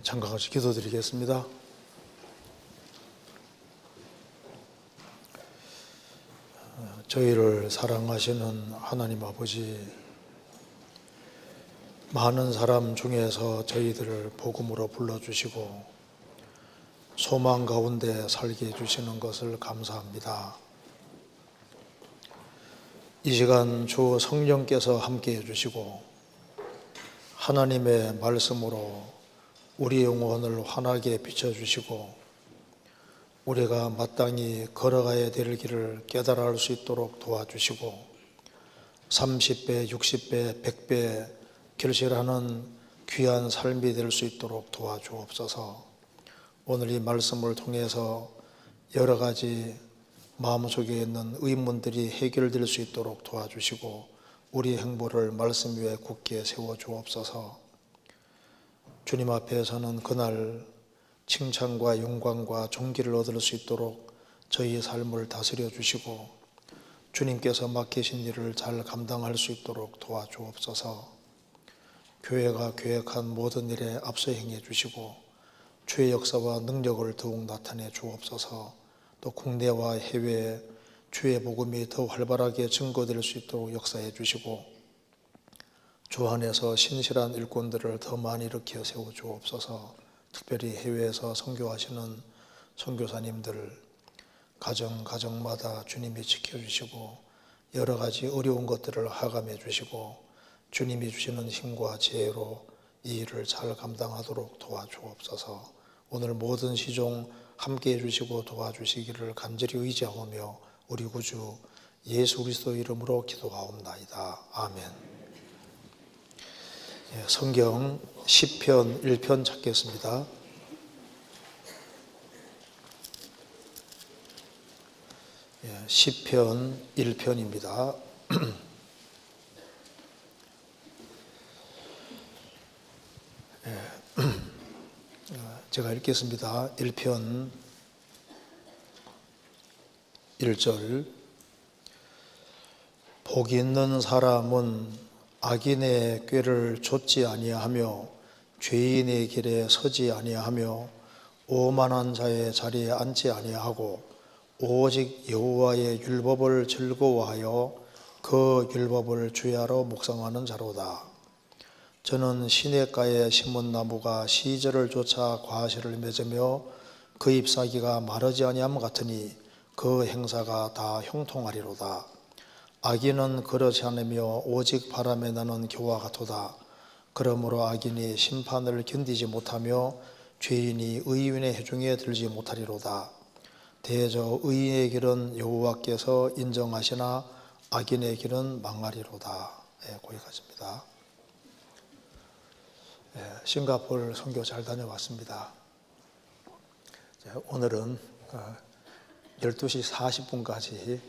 잠깐 같이 기도드리겠습니다. 저희를 사랑하시는 하나님 아버지, 많은 사람 중에서 저희들을 복음으로 불러주시고 소망 가운데 살게 해주시는 것을 감사합니다. 이 시간 주 성령께서 함께 해주시고 하나님의 말씀으로 우리 영혼을 환하게 비춰주시고 우리가 마땅히 걸어가야 될 길을 깨달아 알 수 있도록 도와주시고 30배, 60배, 100배 결실하는 귀한 삶이 될 수 있도록 도와주옵소서. 오늘 이 말씀을 통해서 여러 가지 마음속에 있는 의문들이 해결될 수 있도록 도와주시고 우리 행보를 말씀 위에 굳게 세워주옵소서. 주님 앞에서는 그날 칭찬과 영광과 존귀를 얻을 수 있도록 저희의 삶을 다스려 주시고 주님께서 맡기신 일을 잘 감당할 수 있도록 도와주옵소서. 교회가 계획한 모든 일에 앞서 행해 주시고 주의 역사와 능력을 더욱 나타내 주옵소서. 또 국내와 해외에 주의 복음이 더 활발하게 증거될 수 있도록 역사해 주시고 주 안에서 신실한 일꾼들을 더 많이 일으켜 세워 주옵소서. 특별히 해외에서 선교하시는 선교사님들 가정마다 주님이 지켜주시고 여러 가지 어려운 것들을 하감해 주시고 주님이 주시는 힘과 지혜로 이 일을 잘 감당하도록 도와주옵소서. 오늘 모든 시종 함께해 주시고 도와주시기를 간절히 의지하오며 우리 구주 예수 그리스도 이름으로 기도하옵나이다. 아멘. 성경 시편 1편 찾겠습니다. 시편 1편입니다. 제가 읽겠습니다. 1편 1절. 복 있는 사람은 악인의 꾀를 좇지 아니하며 죄인의 길에 서지 아니하며 오만한 자의 자리에 앉지 아니하고 오직 여호와의 율법을 즐거워하여 그 율법을 주야로 묵상하는 자로다. 저는 시냇가에 심은 나무가 시절을 쫓아 과실을 맺으며 그 잎사귀가 마르지 아니함 같으니 그 행사가 다 형통하리로다. 악인은 그렇지 않으며 오직 바람에 나는 겨와 같도다. 그러므로 악인이 심판을 견디지 못하며 죄인이 의인의 회중에 들지 못하리로다. 대저 의인의 길은 여호와께서 인정하시나 악인의 길은 망하리로다. 거기까지입니다. 싱가포르 선교 잘 다녀왔습니다. 오늘은 12시 40분까지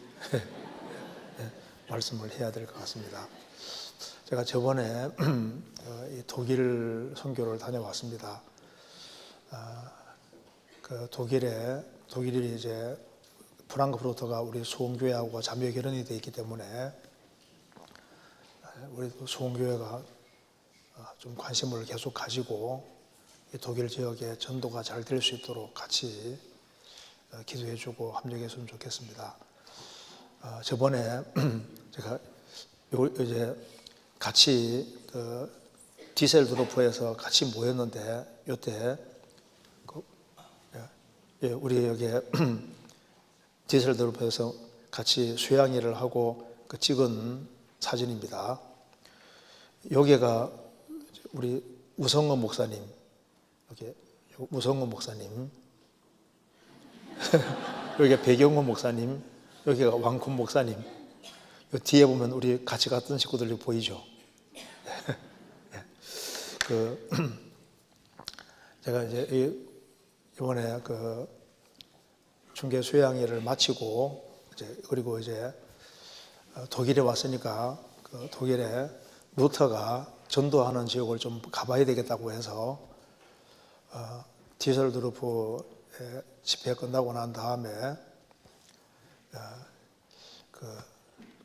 말씀을 해야 될 것 같습니다. 제가 저번에 독일 선교를 다녀왔습니다. 독일이 이제 프랑크푸르트가 우리 수원교회하고 자매 결연이 되어 있기 때문에 우리 수원교회가 좀 관심을 계속 가지고 독일 지역의 전도가 잘 될 수 있도록 같이 기도해주고 합력했으면 좋겠습니다. 저번에 제가 이제 같이 디셀도르프에서 같이 모였는데 이때 우리 여기 디셀도르프에서 같이 수양회를 하고 찍은 사진입니다. 여기가 우리 우성호 목사님, 여기 우성호 목사님, 여기가 배경호 목사님, 여기가 왕쿤 목사님. 요 뒤에 보면 우리 같이 갔던 식구들이 보이죠. 제가 이제 이번에 중계 수양회를 마치고 그리고 이제 독일에 왔으니까 독일에 루터가 전도하는 지역을 좀 가봐야 되겠다고 해서 디셀도르프에 집회 끝나고 난 다음에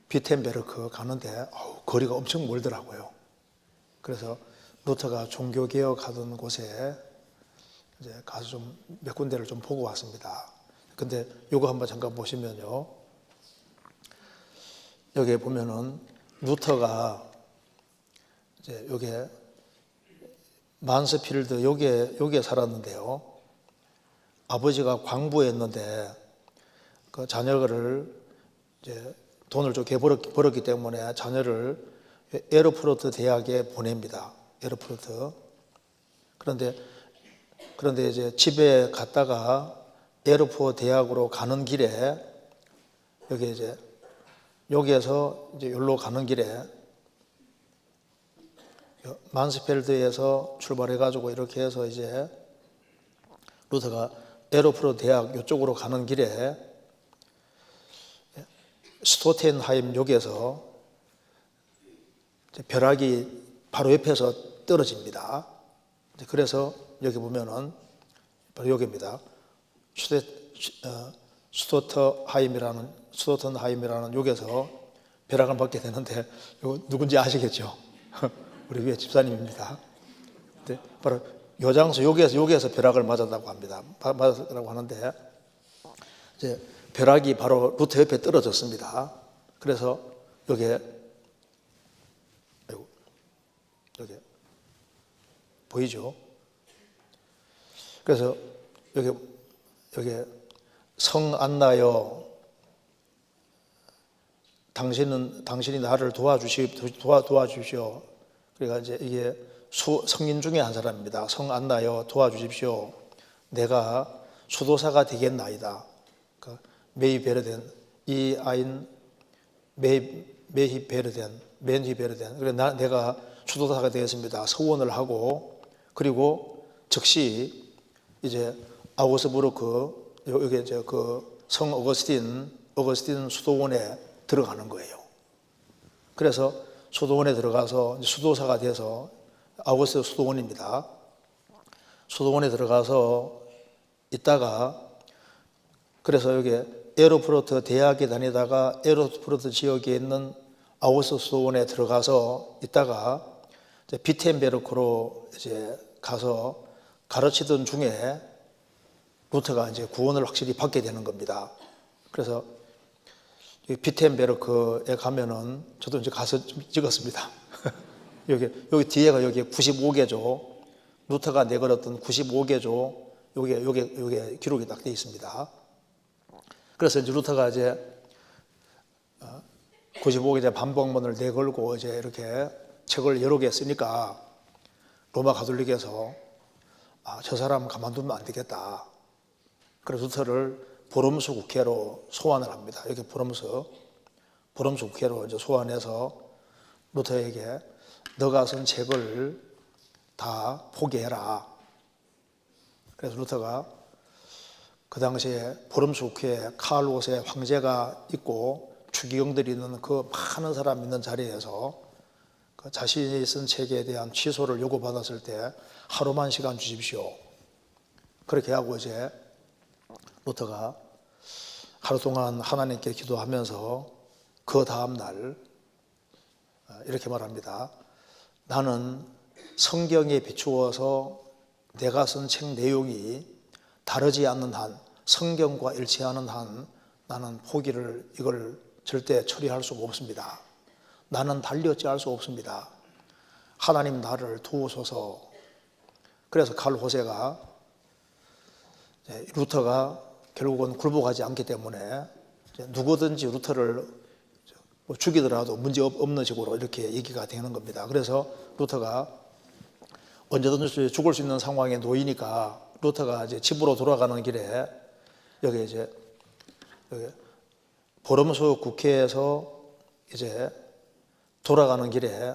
비텐베르크 가는데 거리가 엄청 멀더라고요. 그래서 루터가 종교개혁하던 곳에 이제 가서 좀 몇 군데를 좀 보고 왔습니다. 근데 요거 한번 잠깐 보시면요. 여기에 보면은 루터가 이제 요게 만스필드 요게 살았는데요. 아버지가 광부였는데 그 자녀를 이제 돈을 좀 벌었기 때문에 자녀를 에르푸르트 대학에 보냅니다. 에르푸르트. 그런데 이제 집에 갔다가 에르푸르트 대학으로 가는 길에 여기에서 이제 여기로 가는 길에 만스펠드에서 출발해가지고 이렇게 해서 이제 루터가 에르푸르트 대학 이쪽으로 가는 길에 스토텐하임 역에서 벼락이 바로 옆에서 떨어집니다. 그래서 여기 보면은 바로 여기입니다. 스토텐하임이라는 역에서 벼락을 맞게 되는데 이거 누군지 아시겠죠? 우리 위에 집사님입니다. 바로 요장수 여기에서 벼락을 맞았다고 합니다. 맞았다고 하는데 이제 벼락이 바로 루터 옆에 떨어졌습니다. 그래서 여기 보이죠? 그래서 여기 성안나여 당신이 나를 도와주십시오. 그러니까 이제 이게 성인 중에 한 사람입니다. 성안나여 도와주십시오. 내가 수도사가 되겠나이다. 메히 베르덴 이 아인 메히 베르덴 맨히 베르덴. 그래 내가 수도사가 되겠습니다. 서원을 하고 그리고 즉시 이제 아우스부르크 여기 이제 그 성 어거스틴 수도원에 들어가는 거예요. 그래서 수도원에 들어가서 수도사가 돼서 아우구스트 수도원입니다. 수도원에 들어가서 있다가 그래서 여기 에르푸르트 대학에 다니다가 에르푸르트 지역에 있는 아우구스트 수도원에 들어가서 있다가 이제 비텐베르크로 이제 가서 가르치던 중에 루터가 이제 구원을 확실히 받게 되는 겁니다. 그래서 비텐베르크에 가면은 저도 이제 가서 찍었습니다. 여기 뒤에가 여기 95개조 루터가 내걸었던 95개조 요게 기록이 딱 되어 있습니다. 그래서 이제 루터가 이제 95개조 반복문을 내걸고 이제 이렇게 책을 여러 개 쓰니까 로마 가톨릭에서 저 사람 가만두면 안 되겠다. 그래서 루터를 보름수 국회로 소환을 합니다. 여기 보름수 국회로 이제 소환해서 루터에게 너가 쓴 책을 다 포기해라. 그래서 루터가 그 당시에 보름수 국회에 카를로스의 황제가 있고 추기경들이 있는 그 많은 사람 있는 자리에서 그 자신이 쓴 책에 대한 취소를 요구받았을 때 하루만 시간 주십시오. 그렇게 하고 이제 루터가 하루 동안 하나님께 기도하면서 그 다음 날 이렇게 말합니다. 나는 성경에 비추어서 내가 쓴 책 내용이 다르지 않는 한, 성경과 일치하는 한 나는 이걸 절대 처리할 수가 없습니다. 나는 달리 어찌할 수 없습니다. 하나님 나를 도우소서. 그래서 칼 호세가 루터가 결국은 굴복하지 않기 때문에 누구든지 루터를 죽이더라도 문제 없는 식으로 이렇게 얘기가 되는 겁니다. 그래서 루터가 언제든지 죽을 수 있는 상황에 놓이니까 루터가 이제 집으로 돌아가는 길에 여기 보름수 국회에서 이제 돌아가는 길에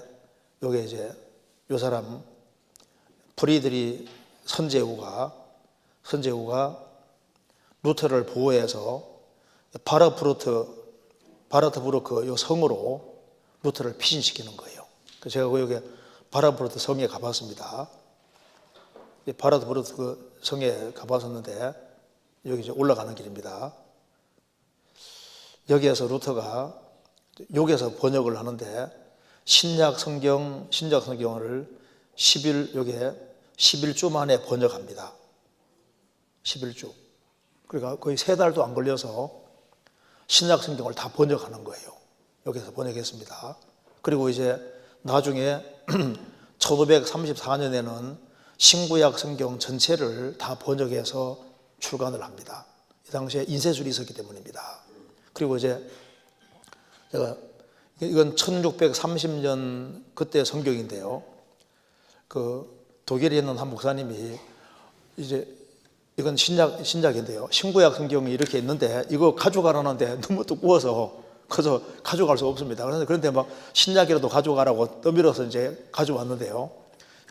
여기 이제 요 사람 프리드리 선제우가 루터를 보호해서 바르트부르크 요 성으로 루터를 피신시키는 거예요. 그래서 제가 여기 바르트부르크 성에 가봤습니다. 바르트부르크 성에 가봤었는데 여기 이제 올라가는 길입니다. 여기에서 루터가 여기에서 번역을 하는데 신약 성경을 11주 만에 번역합니다. 11주. 그러니까 거의 3달도 안 걸려서 신약 성경을 다 번역하는 거예요. 여기서 번역했습니다. 그리고 이제 나중에 1534년에는 신구약 성경 전체를 다 번역해서 출간을 합니다. 이 당시에 인쇄술이 있었기 때문입니다. 그리고 이제 제가 이건 1630년 그때 성경인데요. 그 독일에 있는 한 목사님이 이제 이건 신약인데요. 신구약 성경이 이렇게 있는데 이거 가져가라는데 너무 두꺼워서 그래서 가져갈 수 없습니다. 그런데 막 신약이라도 가져가라고 떠밀어서 이제 가져왔는데요.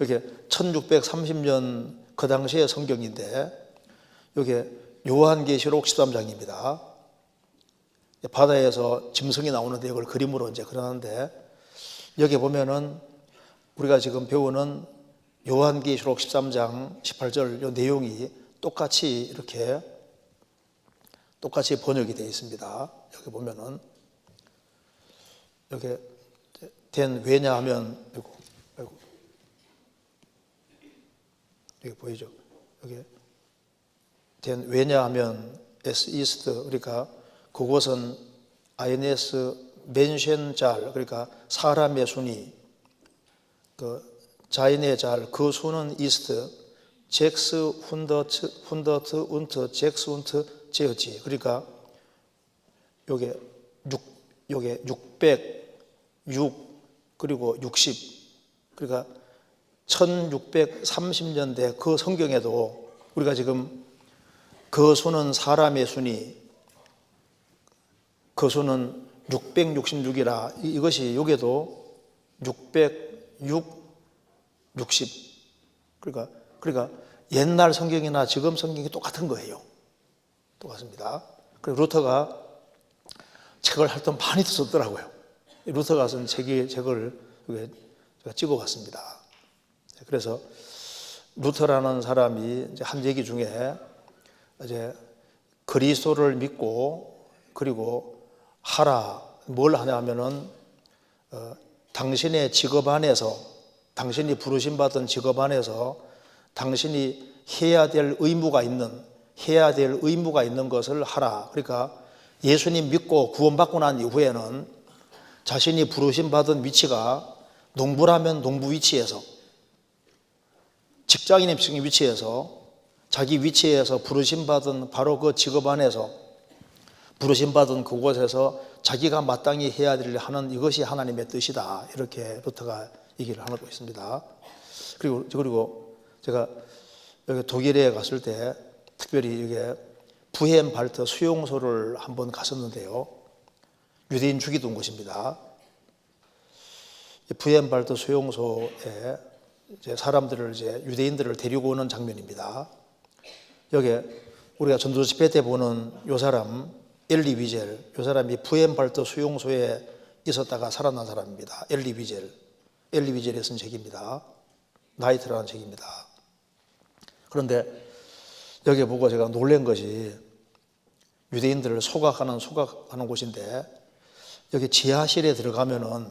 이렇게 1630년 그 당시의 성경인데 이게 요한계시록 13장입니다. 바다에서 짐승이 나오는데 이걸 그림으로 이제 그러는데 여기 보면은 우리가 지금 배우는 요한계시록 13장 18절 이 내용이 똑같이 이렇게 똑같이 번역이 되어 있습니다. 여기 보면은 여기 된 왜냐하면 여기 보이죠? 여기 된 왜냐하면 S 이스트 그러니까 그곳은 INS 맨션잘 그러니까 사람의 순이 그 자인의 잘 그 수는 이스트 잭스 훈더트 운트 잭스 운트 제어지 그러니까 요게 606 그리고 60 그러니까 1630년대 그 성경에도 우리가 지금 그 수는 사람의 순이 그 수는 666이라 이것이 여기도 606 60 그러니까 옛날 성경이나 지금 성경이 똑같은 거예요. 똑같습니다. 그리고 루터가 책을 할 때 많이 썼더라고요. 루터가 쓴 책을 제가 찍어봤습니다. 그래서 루터라는 사람이 이제 한 얘기 중에 이제 그리스도를 믿고 그리고 하라 뭘 하냐면은 당신의 직업 안에서 당신이 부르심 받은 직업 안에서 당신이 해야 될 의무가 있는 것을 하라. 그러니까 예수님 믿고 구원받고 난 이후에는 자신이 부르심 받은 위치가 농부라면 농부 위치에서 직장인의 위치에서 자기 위치에서 부르심 받은 바로 그 직업 안에서 부르심 받은 그곳에서 자기가 마땅히 해야 될 일 하는 이것이 하나님의 뜻이다. 이렇게 루터가 얘기를 하고 있습니다. 그리고 제가 여기 독일에 갔을 때 특별히 이게 부헨발트 수용소를 한번 갔었는데요. 유대인 죽이던 곳입니다. 부헨발트 수용소에 이제 사람들을 이제 유대인들을 데리고 오는 장면입니다. 여기 우리가 전도 집회 때 보는 요 사람 엘리 위젤, 요 사람이 부헨발트 수용소에 있었다가 살아난 사람입니다. 엘리 위젤이 쓴 책입니다. 나이트라는 책입니다. 그런데 여기 보고 제가 놀란 것이 유대인들을 소각하는 곳인데 여기 지하실에 들어가면은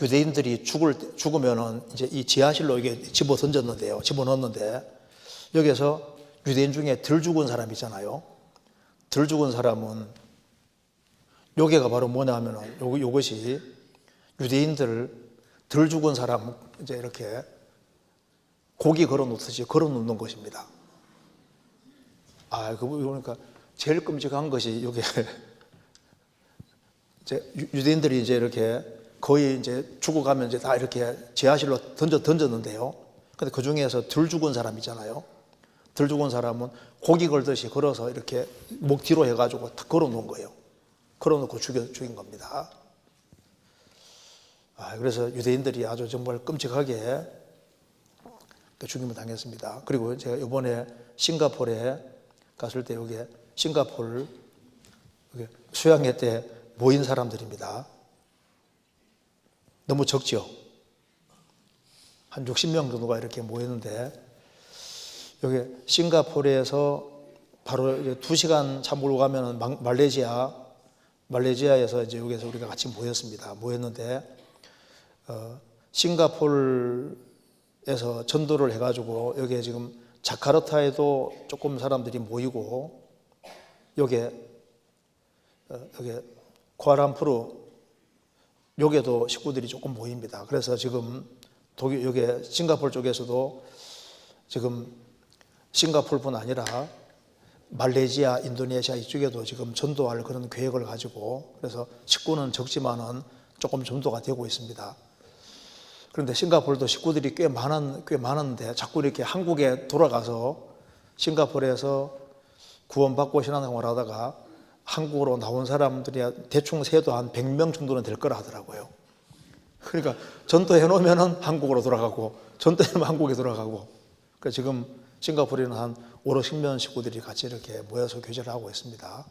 유대인들이 죽으면은 이제 이 지하실로 이게 집어넣었는데 여기서 유대인 중에 덜 죽은 사람 있잖아요. 덜 죽은 사람은 여기가 바로 뭐냐면은 요것이 유대인들 덜 죽은 사람 이제 이렇게 고기 걸어 놓듯이 걸어 놓는 것입니다. 그러니까 제일 끔찍한 것이 여기 이제 유대인들이 이제 이렇게 거의 이제 죽어가면 이제 다 이렇게 지하실로 던졌는데요. 근데 그 중에서 덜 죽은 사람 있잖아요. 덜 죽은 사람은 고기 걸듯이 걸어서 이렇게 목 뒤로 해가지고 탁 걸어 놓은 거예요. 걸어 놓고 죽인 겁니다. 그래서 유대인들이 아주 정말 끔찍하게 죽임을 당했습니다. 그리고 제가 이번에 싱가포르에 갔을 때 여기 싱가포르 수양회 때 모인 사람들입니다. 너무 적죠? 한 60명 정도가 이렇게 모였는데 여기 싱가포르에서 바로 2시간 차 몰고 가면은 말레이시아에서 이제 여기서 우리가 같이 모였는데 싱가포르에서 전도를 해가지고 여기에 지금 자카르타에도 조금 사람들이 모이고 여기 쿠알라룸푸르 여기에도 식구들이 조금 모입니다. 그래서 지금 여기 싱가포르 쪽에서도 지금 싱가포르뿐 아니라 말레이시아, 인도네시아 이쪽에도 지금 전도할 그런 계획을 가지고, 그래서 식구는 적지만은 조금 전도가 되고 있습니다. 그런데 싱가포르도 식구들이 꽤 많은데 자꾸 이렇게 한국에 돌아가서 싱가포르에서 구원받고 신앙생활 하다가 한국으로 나온 사람들이 대충 세도 한 100명 정도는 될 거라 하더라고요. 그러니까 전도해 놓으면 한국으로 돌아가고, 전도해 놓으면 한국에 돌아가고. 그러니까 지금 싱가포르에는 한 5, 60명 식구들이 같이 이렇게 모여서 교제를 하고 있습니다.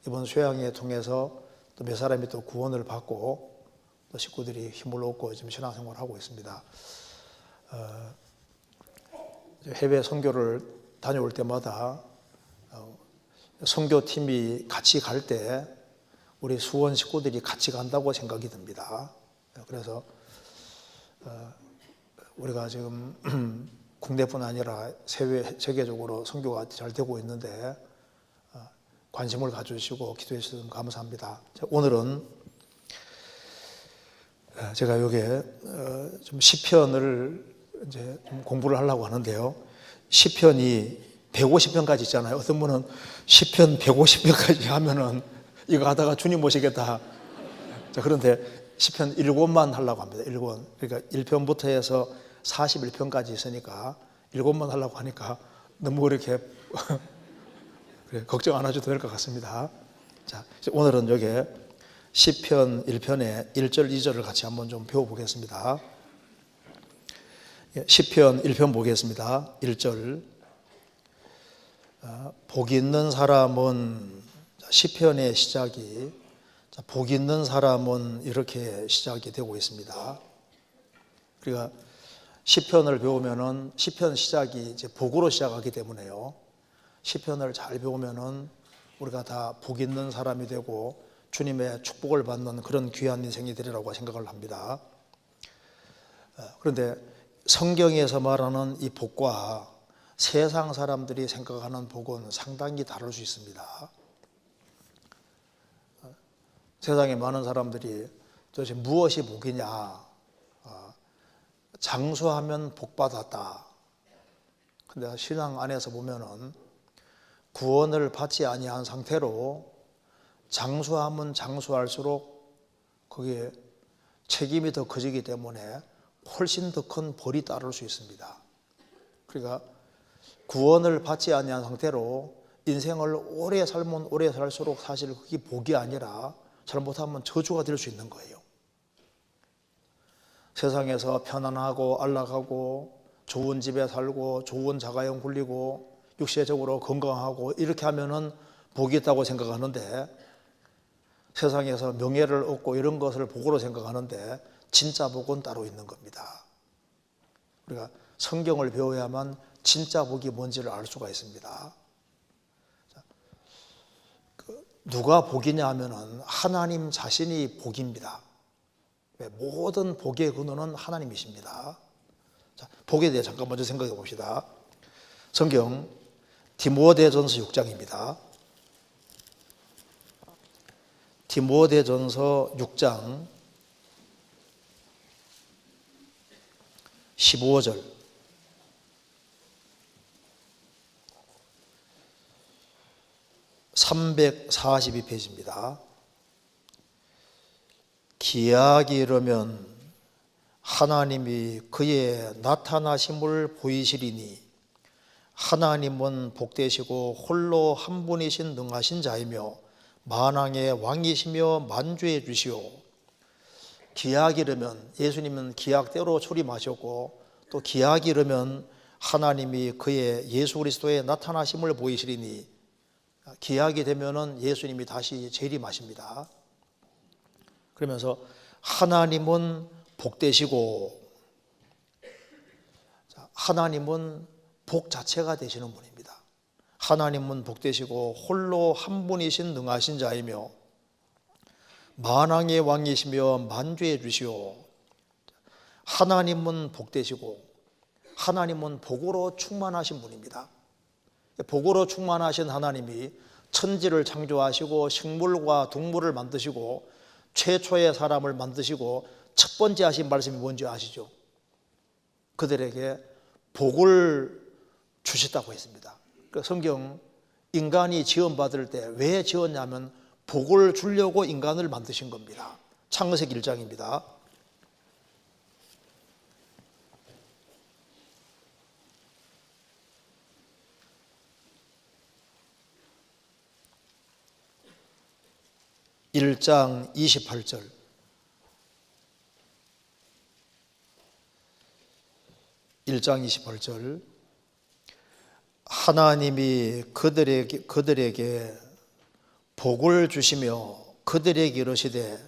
이번 수양회 통해서 또 몇 사람이 또 구원을 받고 또 식구들이 힘을 얻고 지금 신앙생활을 하고 있습니다. 해외 선교를 다녀올 때마다 선교팀이 같이 갈 때 우리 수원 식구들이 같이 간다고 생각이 듭니다. 그래서 우리가 지금 국내뿐 아니라 세계적으로 선교가 잘 되고 있는데 관심을 가져주시고 기도해 주셔서 감사합니다. 오늘은 제가 여기에 좀 시편을 이제 좀 공부를 하려고 하는데요. 시편이 150편까지 있잖아요. 어떤 분은 시편 150편까지 하면은 이거 하다가 주님 모시겠다. 자, 그런데 시편 1권만 하려고 합니다. 1권. 그러니까 1편부터 해서 41편까지 있으니까 1권만 하려고 하니까 너무 이렇게 그래, 걱정 안 하셔도 될 것 같습니다. 자, 오늘은 여기 시편 1편의 1절, 2절을 같이 한번 좀 배워보겠습니다. 시편 1편 보겠습니다. 1절. 복 있는 사람은, 시편의 시작이, 복 있는 사람은 이렇게 시작이 되고 있습니다. 그러니까 시편을 배우면은 시편 시작이 이제 복으로 시작하기 때문에요. 시편을 잘 배우면은 우리가 다 복 있는 사람이 되고 주님의 축복을 받는 그런 귀한 인생이 되리라고 생각을 합니다. 그런데 성경에서 말하는 이 복과 세상 사람들이 생각하는 복은 상당히 다를 수 있습니다. 세상에 많은 사람들이 도대체 무엇이 복이냐, 장수하면 복받았다. 근데 신앙 안에서 보면은 구원을 받지 아니한 상태로 장수하면 장수할수록 거기에 책임이 더 커지기 때문에 훨씬 더 큰 벌이 따를 수 있습니다. 그러니까 구원을 받지 아니한 상태로 인생을 오래 살면 오래 살수록 사실 그게 복이 아니라 잘못하면 저주가 될 수 있는 거예요. 세상에서 편안하고 안락하고 좋은 집에 살고 좋은 자가용 굴리고 육체적으로 건강하고 이렇게 하면은 복이 있다고 생각하는데, 세상에서 명예를 얻고 이런 것을 복으로 생각하는데 진짜 복은 따로 있는 겁니다. 우리가 성경을 배워야만 진짜 복이 뭔지를 알 수가 있습니다. 누가 복이냐 하면은 하나님 자신이 복입니다. 모든 복의 근원은 하나님이십니다. 자, 복에 대해 잠깐 먼저 생각해 봅시다. 성경 디모데전서 6장입니다. 디모데전서 6장 15절. (342페이지입니다) 기약이 이르면 하나님이 그의 나타나심을 보이시리니 하나님은 복되시고 홀로 한 분이신 능하신 자이며 만왕의 왕이시며 만주해 주시오. 기약이 이르면, 예수님은 기약대로 출임하셨고 또 기약이 이르면 하나님이 그의 예수 그리스도의 나타나심을 보이시리니, 기약이 되면은 예수님이 다시 재림하십니다. 그러면서 하나님은 복되시고, 하나님은 복 자체가 되시는 분입니다. 하나님은 복되시고 홀로 한 분이신 능하신 자이며 만왕의 왕이시며 만주해 주시오. 하나님은 복되시고, 하나님은 복으로 충만하신 분입니다. 복으로 충만하신 하나님이 천지를 창조하시고 식물과 동물을 만드시고 최초의 사람을 만드시고 첫 번째 하신 말씀이 뭔지 아시죠? 그들에게 복을 주셨다고 했습니다. 성경 인간이 지원받을 때 왜 지었냐면 복을 주려고 인간을 만드신 겁니다. 창세기 1장입니다. (1장) 28절. (1장) 28절. 하나님이 그들에게 복을 주시며 그들에게 이르시되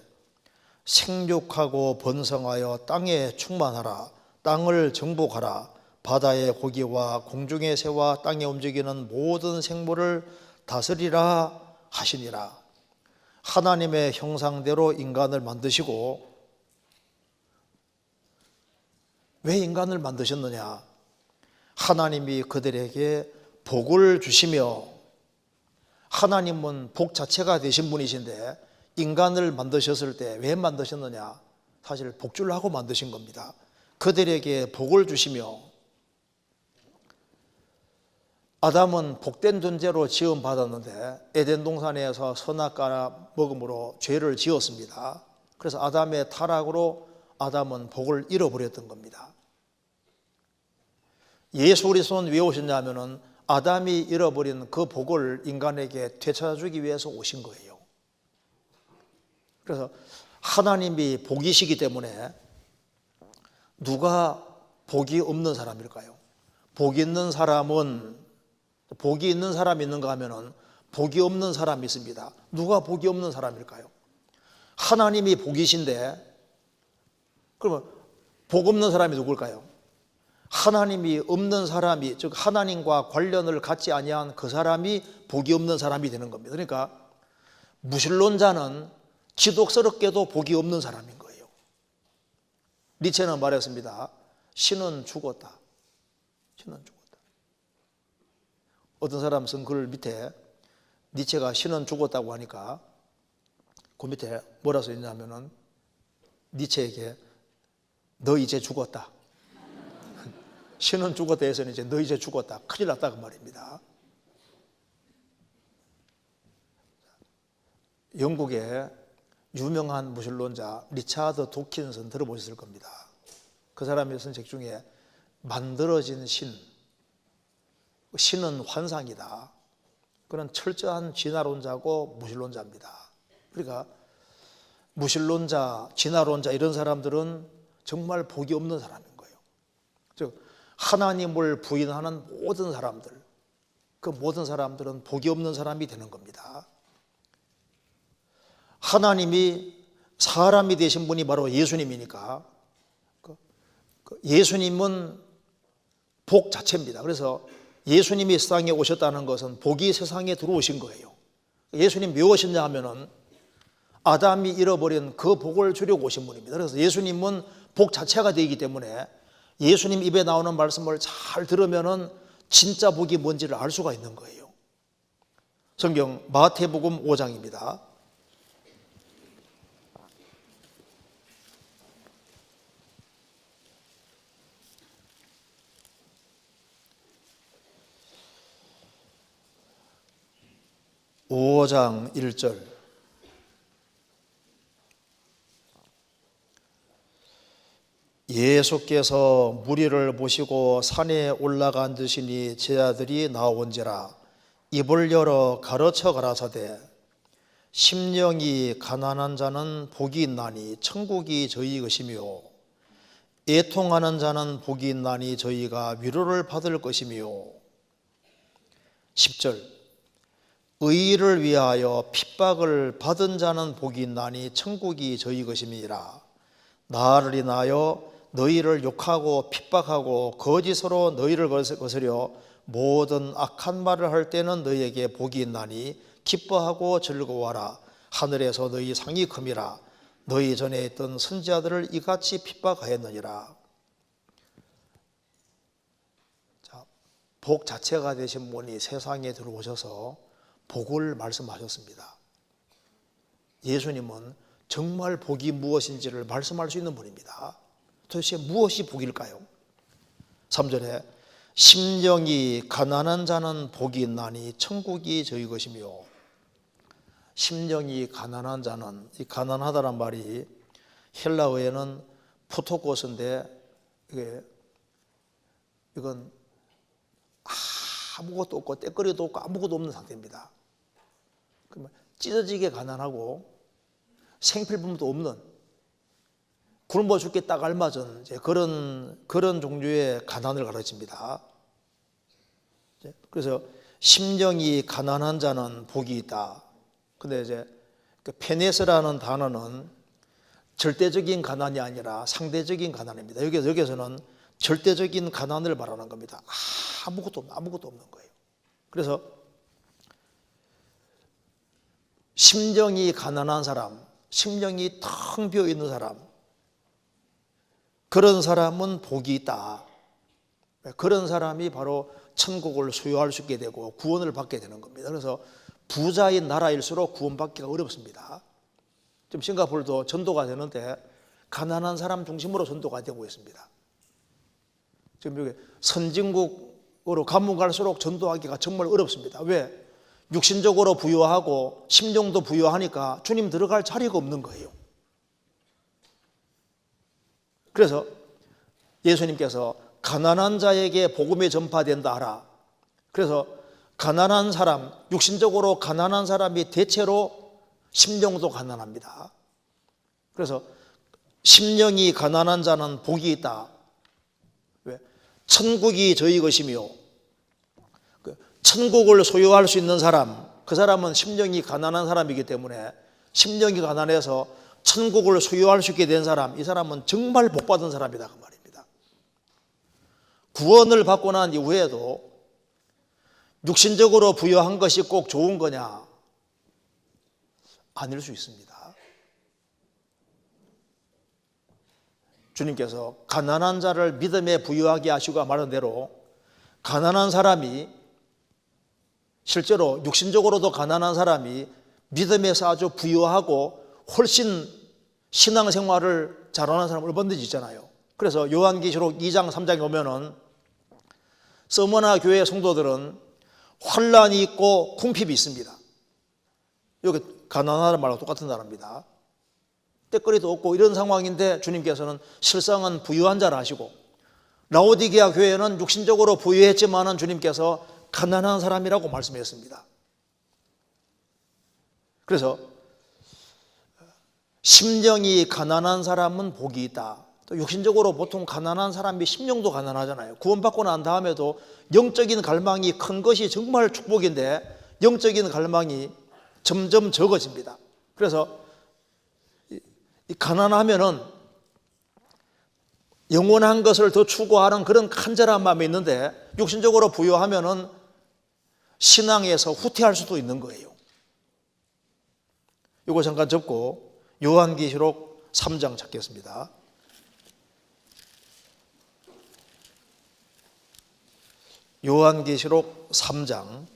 생육하고 번성하여 땅에 충만하라. 땅을 정복하라. 바다의 고기와 공중의 새와 땅에 움직이는 모든 생물을 다스리라 하시니라. 하나님의 형상대로 인간을 만드시고, 왜 인간을 만드셨느냐? 하나님이 그들에게 복을 주시며, 하나님은 복 자체가 되신 분이신데 인간을 만드셨을 때 왜 만드셨느냐? 사실 복 주려고 만드신 겁니다. 그들에게 복을 주시며, 아담은 복된 존재로 지음받았는데 에덴 동산에서 선악과 먹음으로 죄를 지었습니다. 그래서 아담의 타락으로 아담은 복을 잃어버렸던 겁니다. 예수 그리스도는 왜 오셨냐면은 아담이 잃어버린 그 복을 인간에게 되찾아주기 위해서 오신 거예요. 그래서 하나님이 복이시기 때문에 누가 복이 없는 사람일까요? 복이 있는 사람은, 복이 있는 사람이 있는가 하면은 복이 없는 사람이 있습니다. 누가 복이 없는 사람일까요? 하나님이 복이신데, 그러면 복 없는 사람이 누굴까요? 하나님이 없는 사람이, 즉 하나님과 관련을 갖지 아니한 그 사람이 복이 없는 사람이 되는 겁니다. 그러니까 무신론자는 지독스럽게도 복이 없는 사람인 거예요. 니체는 말했습니다. 신은 죽었다. 신은 죽었다. 어떤 사람 쓴 글 밑에 니체가 신은 죽었다고 하니까 그 밑에 뭐라 써 있냐면은 니체에게 너 이제 죽었다. 신은 죽었다 해서는 이제 너 이제 죽었다. 큰일 났다 그 말입니다. 영국의 유명한 무신론자 리차드 도킨슨 들어보셨을 겁니다. 그 사람이 쓴 책 중에 만들어진 신은 환상이다. 그런 철저한 진화론자고 무신론자입니다. 그러니까 무신론자, 진화론자 이런 사람들은 정말 복이 없는 사람인 거예요. 즉 하나님을 부인하는 모든 사람들, 그 모든 사람들은 복이 없는 사람이 되는 겁니다. 하나님이 사람이 되신 분이 바로 예수님이니까 예수님은 복 자체입니다. 그래서 예수님이 세상에 오셨다는 것은 복이 세상에 들어오신 거예요. 예수님 왜 오셨냐 하면은 아담이 잃어버린 그 복을 주려고 오신 분입니다. 그래서 예수님은 복 자체가 되기 때문에 예수님 입에 나오는 말씀을 잘 들으면은 진짜 복이 뭔지를 알 수가 있는 거예요. 성경 마태복음 5장입니다. (5장) 1절. 예수께서 무리를 모시고 산에 올라가 앉으시니 제자들이 나온지라 입을 열어 가르쳐 가라사대 심령이 가난한 자는 복이 있나니 천국이 저희 것이며 애통하는 자는 복이 있나니 저희가 위로를 받을 것이며 10절 의를 위하여 핍박을 받은 자는 복이 있나니 천국이 저희 것임이라. 나를 인하여 너희를 욕하고 핍박하고 거짓으로 너희를 거스려 모든 악한 말을 할 때는 너희에게 복이 있나니 기뻐하고 즐거워하라. 하늘에서 너희 상이 큼이라. 너희 전에 있던 선지자들을 이같이 핍박하였느니라. 복 자체가 되신 분이 세상에 들어오셔서 복을 말씀하셨습니다. 예수님은 정말 복이 무엇인지를 말씀할 수 있는 분입니다. 도대체 무엇이 복일까요? 3절에 심령이 가난한 자는 복이 있나니 천국이 저희 것이며, 심령이 가난한 자는, 이 가난하다란 말이 헬라어에는 푸토코스인데 이건 아무것도 없고 때거리도 없고 아무것도 없는 상태입니다. 그러면 찢어지게 가난하고 생필품도 없는, 굶어 죽게 딱 알맞은 이제 그런 종류의 가난을 가르칩니다. 그래서 심령이 가난한 자는 복이 있다. 근데 이제 페네스라는 단어는 절대적인 가난이 아니라 상대적인 가난입니다. 여기서는 절대적인 가난을 말하는 겁니다. 아무것도 없는 거예요. 그래서 심령이 가난한 사람, 심령이 텅 비어 있는 사람, 그런 사람은 복이 있다. 그런 사람이 바로 천국을 소유할 수 있게 되고 구원을 받게 되는 겁니다. 그래서 부자인 나라일수록 구원받기가 어렵습니다. 지금 싱가포르도 전도가 되는데 가난한 사람 중심으로 전도가 되고 있습니다. 지금 여기 선진국으로 가면 갈수록 전도하기가 정말 어렵습니다. 왜? 육신적으로 부유하고 심령도 부유하니까 주님 들어갈 자리가 없는 거예요. 그래서 예수님께서 가난한 자에게 복음이 전파된다 하라. 그래서 가난한 사람, 육신적으로 가난한 사람이 대체로 심령도 가난합니다. 그래서 심령이 가난한 자는 복이 있다. 왜? 천국이 저희 것이며, 천국을 소유할 수 있는 사람, 그 사람은 심령이 가난한 사람이기 때문에 심령이 가난해서 천국을 소유할 수 있게 된 사람, 이 사람은 정말 복받은 사람이다 그 말입니다. 구원을 받고 난 이후에도 육신적으로 부여한 것이 꼭 좋은 거냐? 아닐 수 있습니다. 주님께서 가난한 자를 믿음에 부유하게 하시고 말한 대로 가난한 사람이, 실제로 육신적으로도 가난한 사람이 믿음에서 아주 부유하고 훨씬 신앙생활을 잘하는 사람 얼마든지 있잖아요. 그래서 요한계시록 2장 3장에 오면은 서머나 교회 성도들은 환난이 있고 궁핍이 있습니다. 여기 가난하다는 말과 똑같은 단어입니다. 때거리도 없고 이런 상황인데 주님께서는 실상은 부유한 자라 하시고, 라오디게아 교회는 육신적으로 부유했지만은 주님께서 가난한 사람이라고 말씀했습니다. 그래서 심령이 가난한 사람은 복이 있다. 또 육신적으로 보통 가난한 사람이 심령도 가난하잖아요. 구원받고 난 다음에도 영적인 갈망이 큰 것이 정말 축복인데 영적인 갈망이 점점 적어집니다. 그래서 가난하면은 영원한 것을 더 추구하는 그런 간절한 마음이 있는데 육신적으로 부유하면은 신앙에서 후퇴할 수도 있는 거예요. 이거 잠깐 접고 요한계시록 3장 찾겠습니다. 요한계시록 3장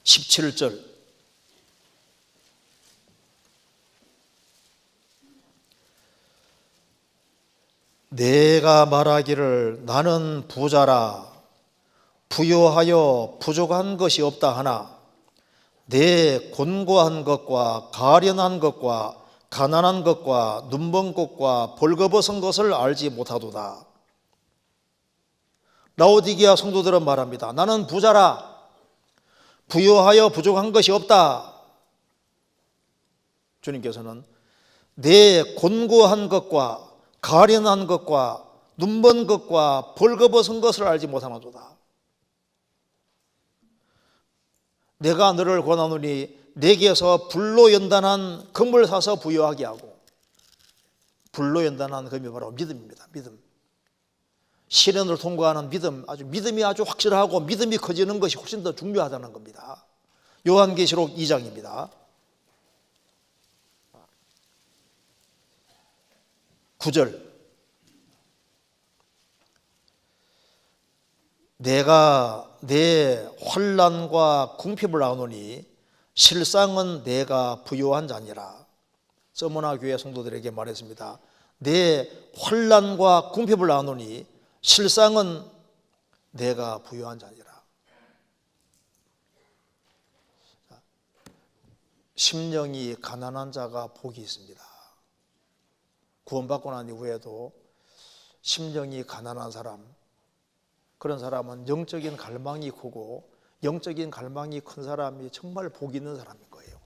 17절. 내가 말하기를 나는 부자라 부요하여 부족한 것이 없다 하나 내 곤고한 것과 가련한 것과 가난한 것과 눈먼 것과 벌거벗은 것을 알지 못하도다. 라오디게아 성도들은 말합니다. 나는 부자라 부요하여 부족한 것이 없다. 주님께서는 내 곤고한 것과 가련한 것과 눈먼 것과 벌거벗은 것을 알지 못하노도다. 내가 너를 권하노니 내게서 불로 연단한 금을 사서 부여하게 하고, 불로 연단한 금이 바로 믿음입니다. 믿음. 시련을 통과하는 믿음, 믿음이 아주 확실하고 믿음이 커지는 것이 훨씬 더 중요하다는 겁니다. 요한계시록 2장입니다. 9절. 내가 내 환난과 궁핍을 나누니 실상은 내가 부요한 자니라. 서머나 교회 성도들에게 말했습니다. 내 환난과 궁핍을 나누니 실상은 내가 부요한 자니라. 심령이 가난한 자가 복이 있습니다. 구원받고 난 이후에도 심령이 가난한 사람, 그런 사람은 영적인 갈망이 크고 영적인 갈망이 큰 사람이 정말 복이 있는 사람인 거예요.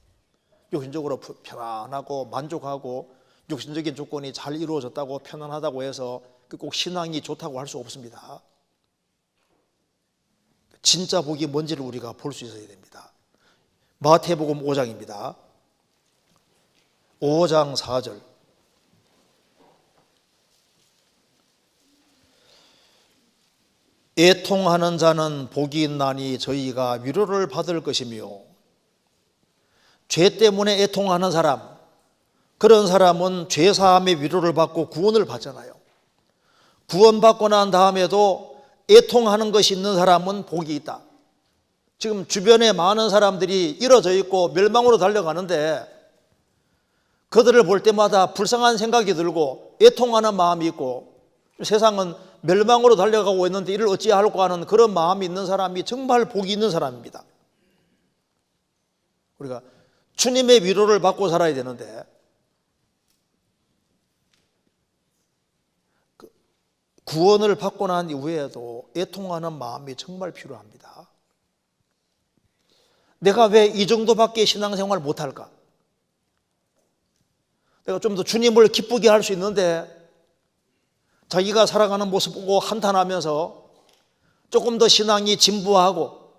육신적으로 편안하고 만족하고 육신적인 조건이 잘 이루어졌다고 편안하다고 해서 꼭 신앙이 좋다고 할 수 없습니다. 진짜 복이 뭔지를 우리가 볼 수 있어야 됩니다. 마태복음 5장입니다. 5장 4절. 애통하는 자는 복이 있나니 저희가 위로를 받을 것이며, 죄 때문에 애통하는 사람, 그런 사람은 죄사함의 위로를 받고 구원을 받잖아요. 구원받고 난 다음에도 애통하는 것이 있는 사람은 복이 있다. 지금 주변에 많은 사람들이 이뤄져 있고 멸망으로 달려가는데 그들을 볼 때마다 불쌍한 생각이 들고 애통하는 마음이 있고, 세상은 멸망으로 달려가고 있는데 이를 어찌할까 하는 그런 마음이 있는 사람이 정말 복이 있는 사람입니다. 우리가 주님의 위로를 받고 살아야 되는데 구원을 받고 난 이후에도 애통하는 마음이 정말 필요합니다. 내가 왜 이 정도밖에 신앙생활 못할까? 내가 좀 더 주님을 기쁘게 할 수 있는데 자기가 살아가는 모습 보고 한탄하면서 조금 더 신앙이 진부하고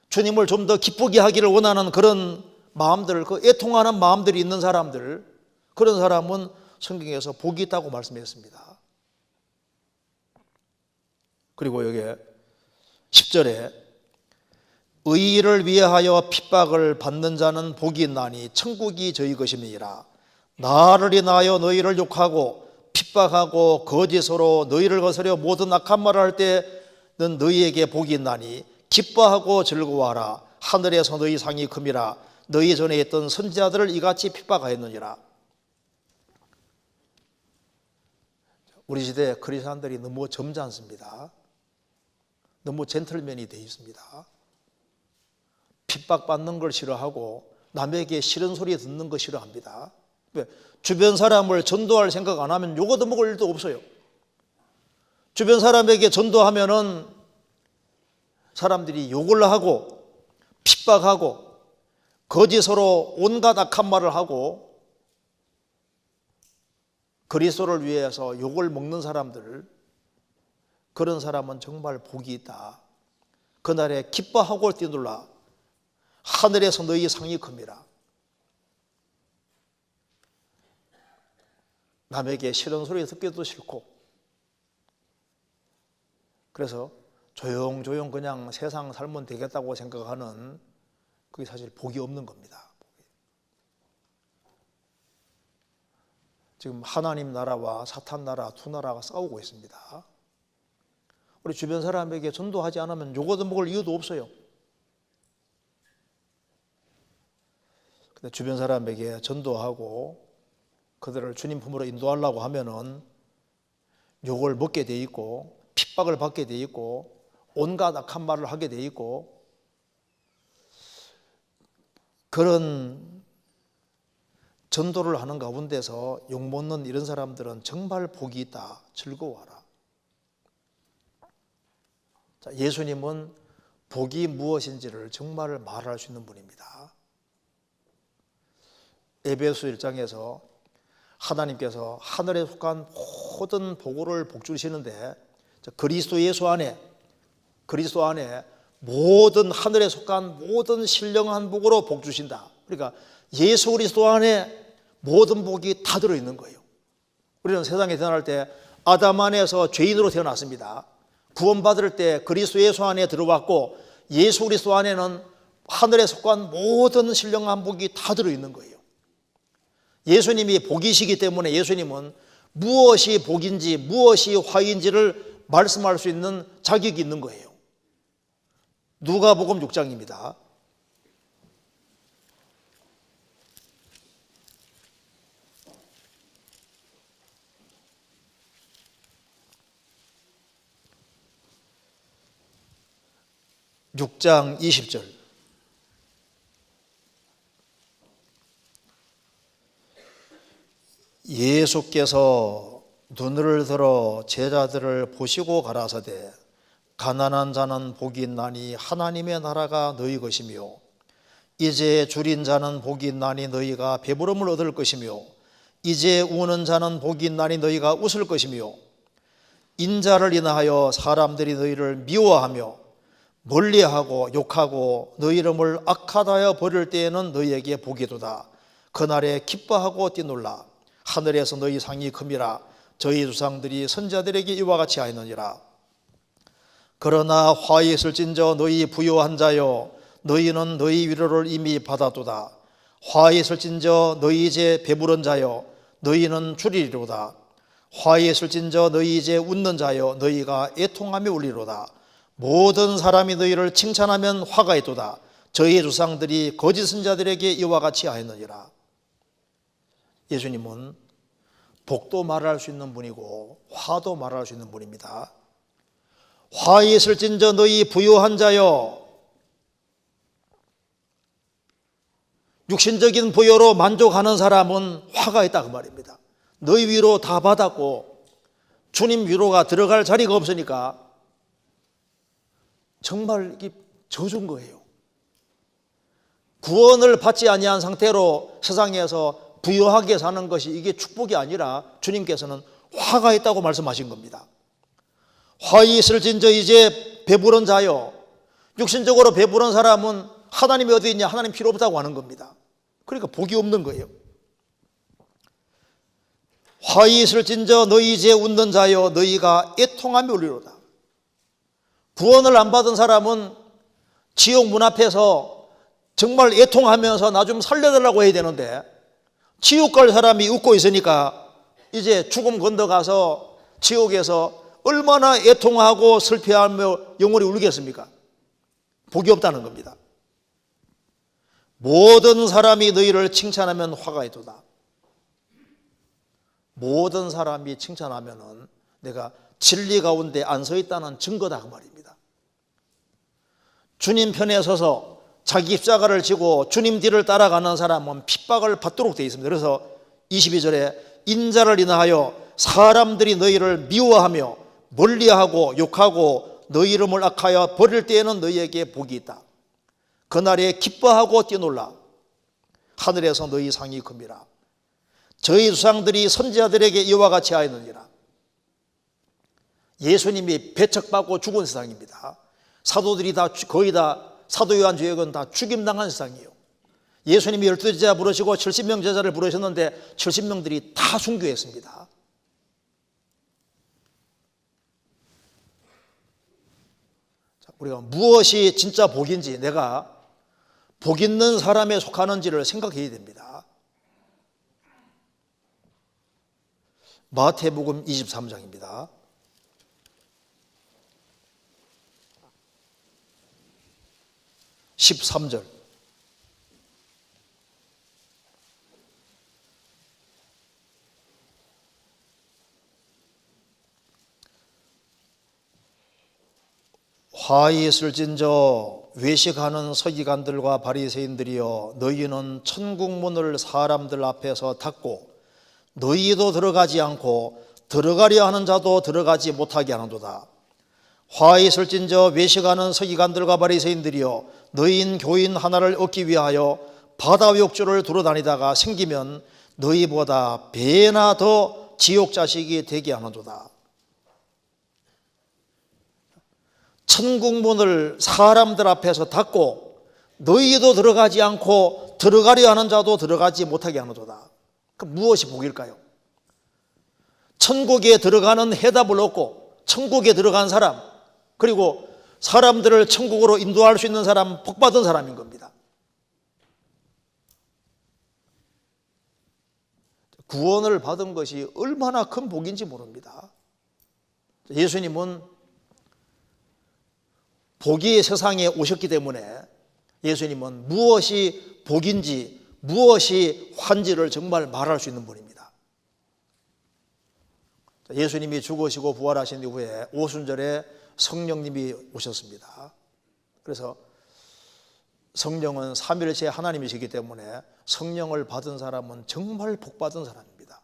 주님을 좀 더 기쁘게 하기를 원하는 그런 마음들, 그 애통하는 마음들이 있는 사람들, 그런 사람은 성경에서 복이 있다고 말씀했습니다. 그리고 여기 10절에 의의를 위하여 핍박을 받는 자는 복이 있나니 천국이 저희 것임이니라. 나를 인하여 너희를 욕하고 핍박하고 거짓으로 너희를 거스려 모든 악한 말을 할 때는 너희에게 복이 있나니 기뻐하고 즐거워하라. 하늘에서 너희 상이 큼이라. 너희 전에 있던 선지자들을 이같이 핍박하였느니라. 우리 시대 크리스찬들이 너무 점잖습니다. 너무 젠틀맨이 되어 있습니다. 핍박받는 걸 싫어하고 남에게 싫은 소리 듣는 거 싫어합니다. 왜? 주변 사람을 전도할 생각 안 하면 요거 얻어먹을 일도 없어요. 주변 사람에게 전도하면은 사람들이 욕을 하고 핍박하고 거짓으로 온갖 악한 말을 하고 그리스도를 위해서 욕을 먹는 사람들, 그런 사람은 정말 복이 있다. 그날에 기뻐하고 뛰놀라. 하늘에서 너희 상이 큽니다. 남에게 싫은 소리 듣기도 싫고, 그래서 조용조용 그냥 세상 살면 되겠다고 생각하는, 그게 사실 복이 없는 겁니다. 지금 하나님 나라와 사탄 나라 두 나라가 싸우고 있습니다. 우리 주변 사람에게 전도하지 않으면 욕 얻어먹을 이유도 없어요. 근데 주변 사람에게 전도하고 그들을 주님 품으로 인도하려고 하면은 욕을 먹게 돼 있고 핍박을 받게 돼 있고 온갖 악한 말을 하게 돼 있고, 그런 전도를 하는 가운데서 욕먹는 이런 사람들은 정말 복이 있다. 즐거워하라. 자, 예수님은 복이 무엇인지를 정말 말할 수 있는 분입니다. 에베소 1장에서 하나님께서 하늘에 속한 모든 복을 복주시는데 그리스도 예수 안에, 그리스도 안에 모든 하늘에 속한 모든 신령한 복으로 복주신다. 그러니까 예수 그리스도 안에 모든 복이 다 들어있는 거예요. 우리는 세상에 태어날 때 아담 안에서 죄인으로 태어났습니다. 구원받을 때 그리스도 예수 안에 들어왔고 예수 그리스도 안에는 하늘에 속한 모든 신령한 복이 다 들어있는 거예요. 예수님이 복이시기 때문에 예수님은 무엇이 복인지 무엇이 화인지를 말씀할 수 있는 자격이 있는 거예요. 누가복음 6장입니다. 육 장 20절. 예수께서 눈을 들어 제자들을 보시고 가라사대 가난한 자는 복이 있나니 하나님의 나라가 너희 것이며 이제 줄인 자는 복이 있나니 너희가 배부름을 얻을 것이며 이제 우는 자는 복이 있나니 너희가 웃을 것이며 인자를 인하여 사람들이 너희를 미워하며 멀리하고 욕하고 너희 이름을 악하다하여 버릴 때에는 너희에게 복이도다. 그날에 기뻐하고 뛰놀라. 하늘에서 너희 상이 큼이라. 저희 조상들이 선자들에게 이와 같이 하였느니라. 그러나 화에 있을진저 너희 부요한 자여 너희는 너희 위로를 이미 받았도다. 화에 있을진저 너희 이제 배부른 자여 너희는 줄이리로다. 화에 있을진저 너희 이제 웃는 자여 너희가 애통하며 울리로다. 모든 사람이 너희를 칭찬하면 화가 있도다. 저희 조상들이 거짓 선자들에게 이와 같이 하였느니라. 예수님은 복도 말할 수 있는 분이고 화도 말할 수 있는 분입니다. 화에 있을진저 너희 부요한 자여, 육신적인 부요로 만족하는 사람은 화가 있다 그 말입니다. 너희 위로 다 받았고 주님 위로가 들어갈 자리가 없으니까 정말 이게 저준 거예요. 구원을 받지 아니한 상태로 세상에서 부유하게 사는 것이 이게 축복이 아니라 주님께서는 화가 있다고 말씀하신 겁니다. 화에 있을진저 이제 배부른 자요. 육신적으로 배부른 사람은 하나님이 어디 있냐? 하나님 필요 없다고 하는 겁니다. 그러니까 복이 없는 거예요. 화에 있을진저 너희 이제 웃는 자요 너희가 애통하며 울리로다. 구원을 안 받은 사람은 지옥 문 앞에서 정말 애통하면서 나 좀 살려달라고 해야 되는데 지옥 갈 사람이 웃고 있으니까 이제 죽음 건너가서 지옥에서 얼마나 애통하고 슬퍼하며 영원히 울겠습니까? 복이 없다는 겁니다. 모든 사람이 너희를 칭찬하면 화가 있도다. 모든 사람이 칭찬하면은 내가 진리 가운데 안 서 있다는 증거다 그 말입니다. 주님 편에 서서 자기 십자가를 지고 주님 뒤를 따라가는 사람은 핍박을 받도록 되어 있습니다. 그래서 22절에 인자를 인하여 사람들이 너희를 미워하며 멀리하고 욕하고 너희 이름을 악하여 버릴 때에는 너희에게 복이 있다. 그날에 기뻐하고 뛰놀라. 하늘에서 너희 상이 큼이라. 저희 조상들이 선지자들에게 이와 같이 하였느니라. 예수님이 배척받고 죽은 세상입니다. 사도들이 다 거의 다 사도 요한 조역은 다 죽임당한 세상이에요. 예수님이 12제자 부르시고 70명 제자를 부르셨는데 70명들이 다 순교했습니다. 우리가 무엇이 진짜 복인지, 내가 복 있는 사람에 속하는지를 생각해야 됩니다. 마태복음 23장입니다. 13절. 화에 있을진저 외식하는 서기관들과 바리새인들이여 너희는 천국문을 사람들 앞에서 닫고 너희도 들어가지 않고 들어가려 하는 자도 들어가지 못하게 하는도다. 화에 있을진저 외식하는 서기관들과 바리새인들이여 너희인 교인 하나를 얻기 위하여 바다 욕조를 두루다니다가 생기면 너희보다 배나 더 지옥 자식이 되게 하는도다. 천국문을 사람들 앞에서 닫고 너희도 들어가지 않고 들어가려 하는 자도 들어가지 못하게 하는도다. 그럼 무엇이 복일까요? 천국에 들어가는 해답을 얻고 천국에 들어간 사람, 그리고 사람들을 천국으로 인도할 수 있는 사람, 복받은 사람인 겁니다. 구원을 받은 것이 얼마나 큰 복인지 모릅니다. 예수님은 복이 세상에 오셨기 때문에 예수님은 무엇이 복인지 무엇이 환지를 정말 말할 수 있는 분입니다. 예수님이 죽으시고 부활하신 이후에 오순절에 성령님이 오셨습니다. 그래서 성령은 삼위일체 하나님이시기 때문에 성령을 받은 사람은 정말 복받은 사람입니다.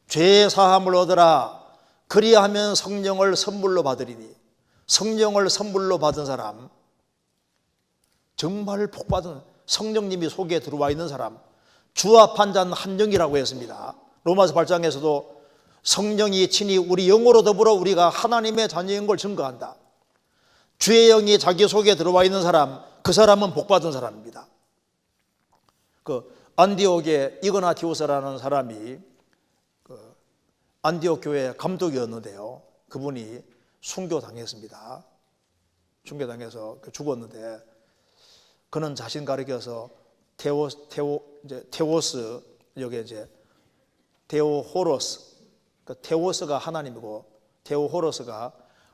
죄 사함을 얻으라 그리하면 성령을 선물로 받으리니, 성령을 선물로 받은 사람, 정말 복받은, 성령님이 속에 들어와 있는 사람, 주와 판잔 한영이라고 했습니다. 로마서 8장에서도 성령이 친히 우리 영으로 더불어 우리가 하나님의 자녀인 걸 증거한다. 주의 영이 자기 속에 들어와 있는 사람, 그 사람은 복받은 사람입니다. 그 안디옥의 이그나티우스라는 사람이 안디옥 교회 감독이었는데요, 그분이 순교당했습니다. 순교당해서 죽었는데, 그는 자신 가리켜서 테오스, 여기 이제 데오호로스, 테오스가 하나님이고 데오호로스가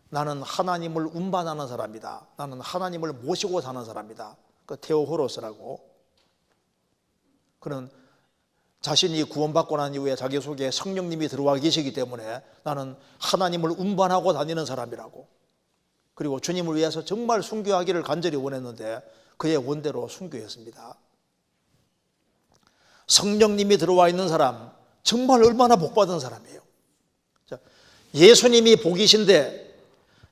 나는 하나님을 운반하는 사람이다, 나는 하나님을 모시고 사는 사람이다, 그 테오호로스라고. 그는 자신이 구원받고 난 이후에 자기 속에 성령님이 들어와 계시기 때문에 나는 하나님을 운반하고 다니는 사람이라고. 그리고 주님을 위해서 정말 순교하기를 간절히 원했는데 그의 원대로 순교했습니다. 성령님이 들어와 있는 사람, 정말 얼마나 복받은 사람이에요. 예수님이 복이신데,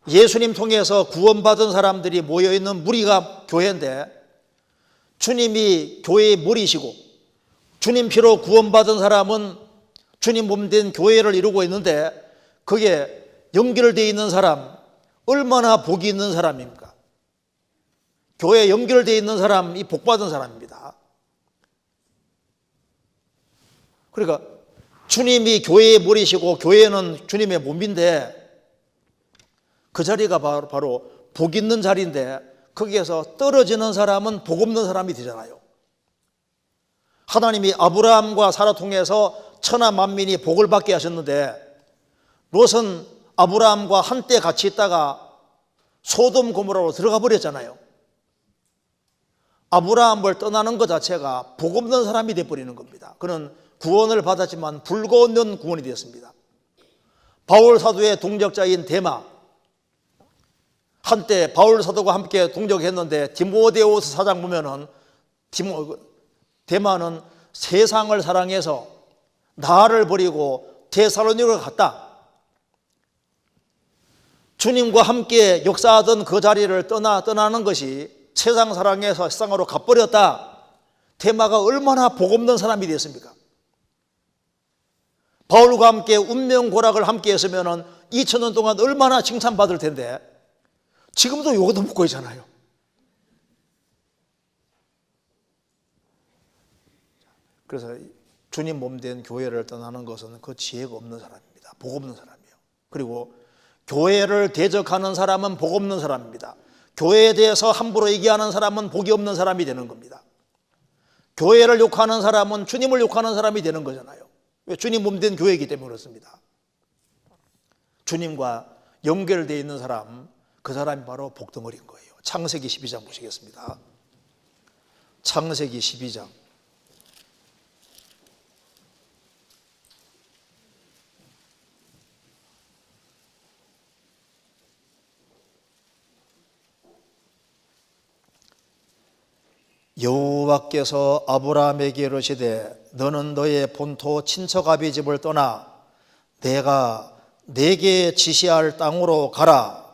예수님 통해서 구원받은 사람들이 모여있는 무리가 교회인데, 주님이 교회의 머리시고 주님 피로 구원받은 사람은 주님 몸된 교회를 이루고 있는데, 그게 연결되어 있는 사람, 얼마나 복이 있는 사람입니까? 교회에 연결되어 있는 사람이 복받은 사람입니다. 그러니까 주님이 교회의 머리시고 교회는 주님의 몸인데, 그 자리가 바로 복 있는 자리인데, 거기에서 떨어지는 사람은 복 없는 사람이 되잖아요. 하나님이 아브라함과 사라 통해서 천하 만민이 복을 받게 하셨는데, 롯은 아브라함과 한때 같이 있다가 소돔 고모라로 들어가 버렸잖아요. 아브라함을 떠나는 것 자체가 복 없는 사람이 되어버리는 겁니다. 그는 구원을 받았지만 불고 없는 구원이 되었습니다. 바울 사도의 동역자인 데마, 한때 바울 사도가 함께 동역했는데 디모데후서 4장 보면은 데마는 세상을 사랑해서 나를 버리고 데살로니가로 갔다. 주님과 함께 역사하던 그 자리를 떠나는 것이 세상 사랑해서 세상으로 가버렸다. 데마가 얼마나 복 없는 사람이 됐습니까? 바울과 함께 운명고락을 함께 했으면 2000년 동안 얼마나 칭찬받을 텐데, 지금도 요것도 묻고 있잖아요. 그래서 주님 몸된 교회를 떠나는 것은 그 지혜가 없는 사람입니다. 복 없는 사람이에요. 그리고 교회를 대적하는 사람은 복 없는 사람입니다. 교회에 대해서 함부로 얘기하는 사람은 복이 없는 사람이 되는 겁니다. 교회를 욕하는 사람은 주님을 욕하는 사람이 되는 거잖아요. 왜? 주님 몸된 교회이기 때문에 그렇습니다. 주님과 연결되어 있는 사람, 그 사람이 바로 복덩어리인 거예요. 창세기 12장 보시겠습니다. 창세기 12장. 여호와께서 아브라함에게 이르시되 너는 너의 본토 친척 아비 집을 떠나 내가 네게 지시할 땅으로 가라.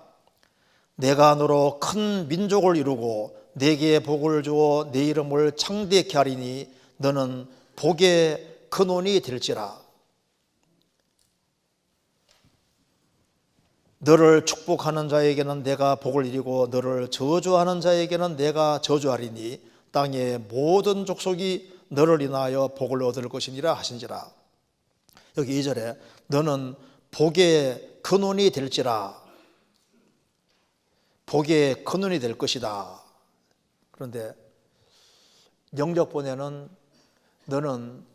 내가 너로 큰 민족을 이루고 네게 복을 주어 네 이름을 창대케 하리니 너는 복의 근원이 될지라. 너를 축복하는 자에게는 내가 복을 이루고 너를 저주하는 자에게는 내가 저주하리니 땅의 모든 족속이 너를 인하여 복을 얻을 것이니라 하신지라. 여기 2절에 너는 복의 근원이 될지라, 복의 근원이 될 것이다. 그런데 영적본에는 너는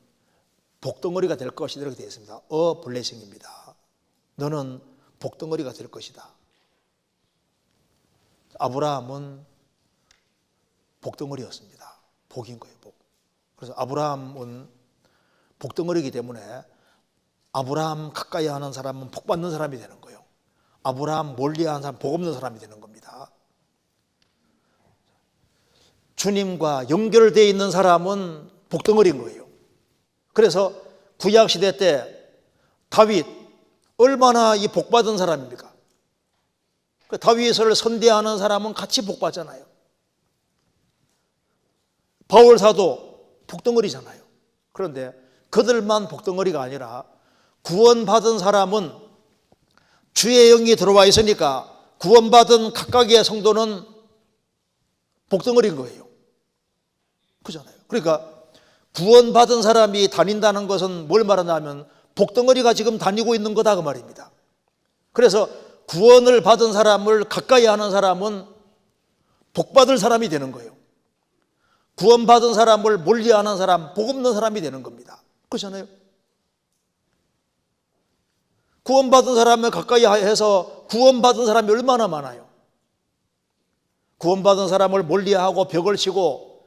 복덩어리가 될 것이다 이렇게 되어 있습니다. 블레싱입니다. 너는 복덩어리가 될 것이다. 아브라함은 복덩어리였습니다. 복인 거예요, 복. 그래서 아브라함은 복덩어리이기 때문에 아브라함 가까이 하는 사람은 복 받는 사람이 되는 거예요. 아브라함 멀리하는 사람은 복 없는 사람이 되는 겁니다. 주님과 연결되어 있는 사람은 복덩어리인 거예요. 그래서 구약시대 때 다윗 얼마나 이 복받은 사람입니까? 다윗을 선대하는 사람은 같이 복받잖아요. 바울 사도 복덩어리잖아요. 그런데 그들만 복덩어리가 아니라 구원받은 사람은 주의 영이 들어와 있으니까 구원받은 각각의 성도는 복덩어리인 거예요. 그잖아요. 그러니까 구원받은 사람이 다닌다는 것은 뭘 말하냐면 복덩어리가 지금 다니고 있는 거다 그 말입니다. 그래서 구원을 받은 사람을 가까이 하는 사람은 복받을 사람이 되는 거예요. 구원받은 사람을 멀리하는 사람, 복 없는 사람이 되는 겁니다. 그렇잖아요. 구원받은 사람을 가까이 해서 구원받은 사람이 얼마나 많아요. 구원받은 사람을 멀리하고 벽을 치고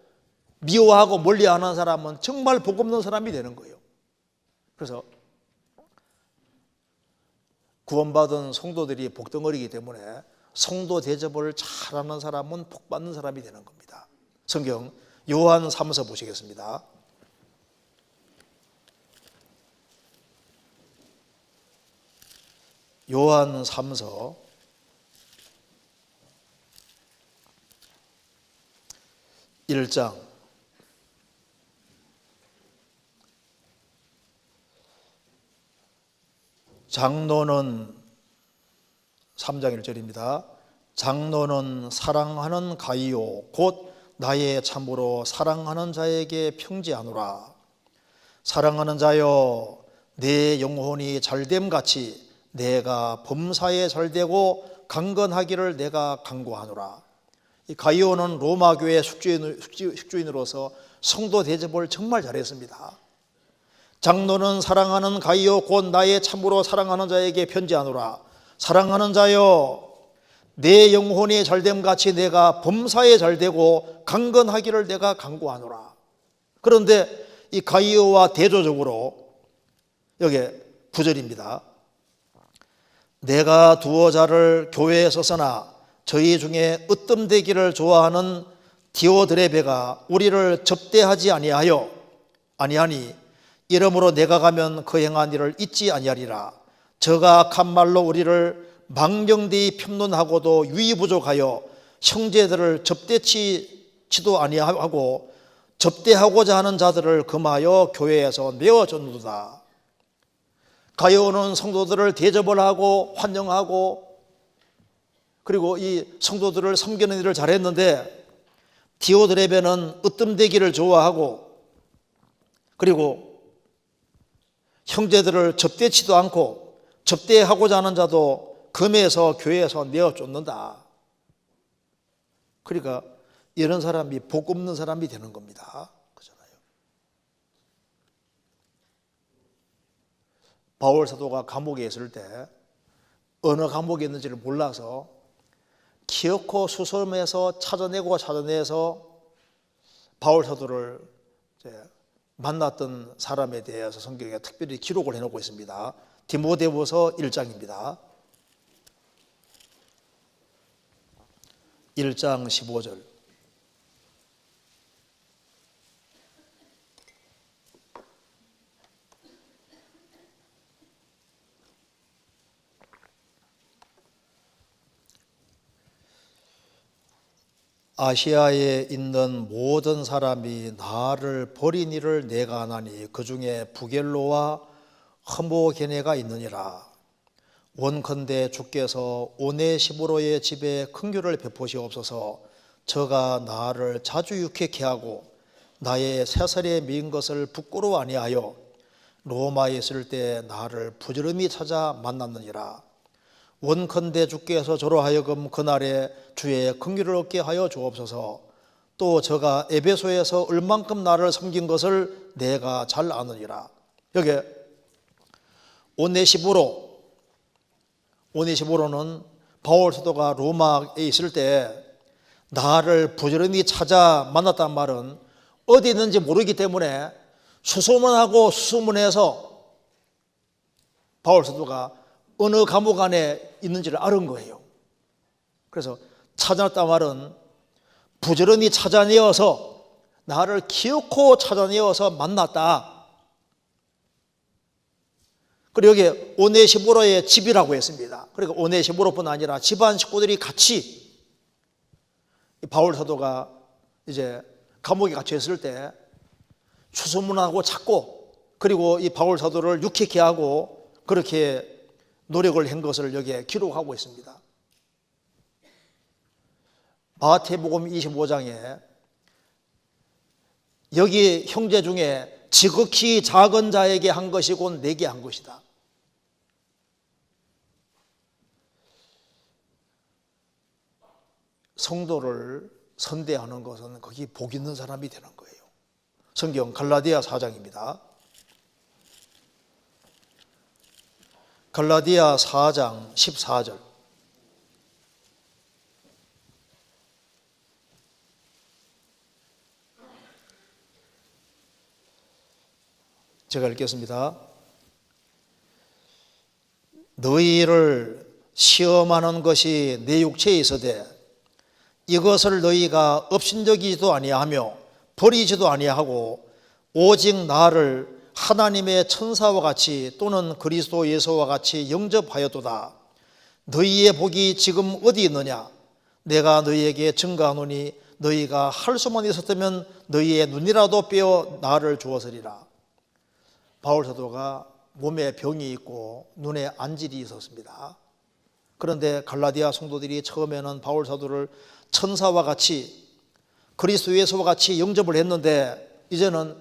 미워하고 멀리하는 사람은 정말 복 없는 사람이 되는 거예요. 그래서 구원받은 성도들이 복덩어리이기 때문에 성도 대접을 잘하는 사람은 복받는 사람이 되는 겁니다. 성경 요한 3서 보시겠습니다. 요한 3서 1장 장로는 3장 1절입니다. 장로는 사랑하는 가이오 곧 나의 참으로 사랑하는 자에게 평지하노라. 사랑하는 자여 내 영혼이 잘됨같이 내가 범사에 잘되고 강건하기를 내가 간구하노라. 이 가이오는 로마 교회 숙주인으로서 성도 대접을 정말 잘했습니다. 장로는 사랑하는 가이오 곧 나의 참으로 사랑하는 자에게 편지하노라. 사랑하는 자여 내 영혼이 잘됨같이 내가 범사에 잘되고 강건하기를 내가 간구하노라. 그런데 이 가이오와 대조적으로 여기 9절입니다. 내가 두어 자를 교회에 서서나 저희 중에 으뜸되기를 좋아하는 디오드레베가 우리를 접대하지 아니하니 이러므로 내가 가면 그 행한 일을 잊지 아니하리라. 저가 악한 말로 우리를 망령되이 편론하고도 유의부족하여 형제들을 접대치지도 아니하고 접대하고자 하는 자들을 금하여 교회에서 메어줬노다. 가이오는 성도들을 대접을 하고 환영하고 그리고 이 성도들을 섬기는 일을 잘했는데 디오드레베는 으뜸되기를 좋아하고 그리고 형제들을 접대치도 않고 접대하고자 하는 자도 금해서 교회에서 내어쫓는다. 그러니까 이런 사람이 복 없는 사람이 되는 겁니다. 그렇잖아요. 바울 사도가 감옥에 있을 때 어느 감옥에 있는지를 몰라서 키어코 수섬에서 찾아내서 바울 사도를 만났던 사람에 대해서 성경에 특별히 기록을 해놓고 있습니다. 디모데후서 1장입니다. 1장 15절. 아시아에 있는 모든 사람이 나를 버린 일을 내가 아나니 그 중에 부겔로와 허모게네가 있느니라. 원컨대 주께서 오네시모로의 집에 긍휼을 베푸시옵소서. 저가 나를 자주 유쾌케 하고 나의 세살에 미인 것을 부끄러워 아니하여 로마에 있을 때 나를 부지런히 찾아 만났느니라. 원컨대 주께서 저로 하여금 그날에 주의 긍휼을 얻게 하여 주옵소서. 또 저가 에베소에서 얼만큼 나를 섬긴 것을 내가 잘 아느니라. 여기 오네시모로는 바울 사도가 로마에 있을 때 나를 부지런히 찾아 만났단 말은 어디 있는지 모르기 때문에 수소문하고 수소문해서 바울 사도가 어느 감옥 안에 있는지를 알은 거예요. 그래서 찾아냈단 말은 부지런히 찾아내어서 나를 기어코 찾아내어서 만났다. 그리고 여기 오네시모로의 집이라고 했습니다. 그러니까 오네시모로뿐 아니라 집안 식구들이 같이 바울 사도가 이제 감옥에 갇혀 있을 때 수소문하고 찾고, 그리고 이 바울 사도를 유쾌케 하고 그렇게 노력을 한 것을 여기에 기록하고 있습니다. 마태복음 25장에 여기 형제 중에 지극히 작은 자에게 한 것이 곧 내게 한 것이다. 성도를 선대하는 것은 거기 복 있는 사람이 되는 거예요. 성경 갈라디아 4장입니다. 갈라디아 4장 14절. 제가 읽겠습니다. 너희를 시험하는 것이 내 육체에 있으되 이것을 너희가 업신여기지도 아니하며 버리지도 아니하고 오직 나를 하나님의 천사와 같이 또는 그리스도 예수와 같이 영접하였도다. 너희의 복이 지금 어디 있느냐? 내가 너희에게 증거하노니 너희가 할 수만 있었다면 너희의 눈이라도 빼어 나를 주었으리라. 바울 사도가 몸에 병이 있고 눈에 안질이 있었습니다. 그런데 갈라디아 성도들이 처음에는 바울 사도를 천사와 같이 그리스도 예수와 같이 영접을 했는데 이제는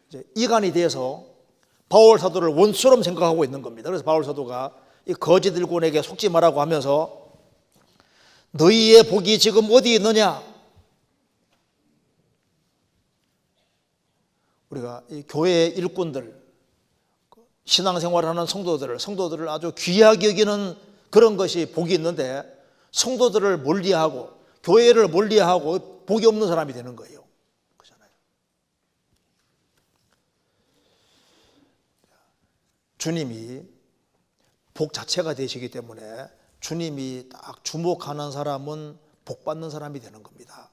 이제 이간이 돼서 바울 사도를 원수처럼 생각하고 있는 겁니다. 그래서 바울 사도가 이 거짓 일꾼에게 속지 말라고 하면서 너희의 복이 지금 어디 있느냐? 우리가 이 교회의 일꾼들, 신앙생활하는 성도들을 아주 귀하게 여기는 그런 것이 복이 있는데 성도들을 멀리하고 교회를 멀리하고 복이 없는 사람이 되는 거예요. 그렇잖아요. 주님이 복 자체가 되시기 때문에 주님이 딱 주목하는 사람은 복 받는 사람이 되는 겁니다.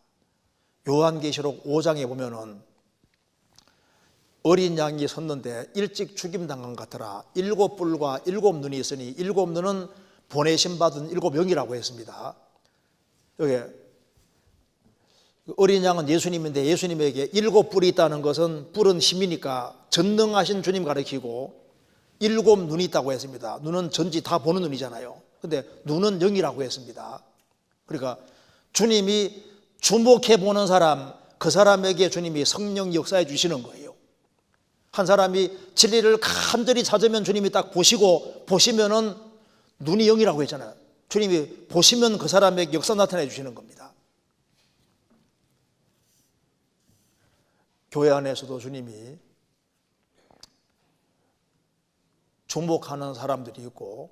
요한계시록 5장에 보면은 어린 양이 섰는데 일찍 죽임당한 것 같더라. 7뿔과 7눈이 있으니 7눈은 보내심 받은 7영이라고 했습니다. 여기 어린 양은 예수님인데 예수님에게 7뿔이 있다는 것은 뿔은 힘이니까 전능하신 주님 가리키고 7눈이 있다고 했습니다. 눈은 전지 다 보는 눈이잖아요. 근데 눈은 영이라고 했습니다. 그러니까 주님이 주목해 보는 사람, 그 사람에게 주님이 성령 역사해 주시는 거예요. 한 사람이 진리를 간절히 찾으면 주님이 딱 보시면은 눈이 영이라고 했잖아요. 주님이 보시면 그 사람에게 역사 나타내 주시는 겁니다. 교회 안에서도 주님이 주목하는 사람들이 있고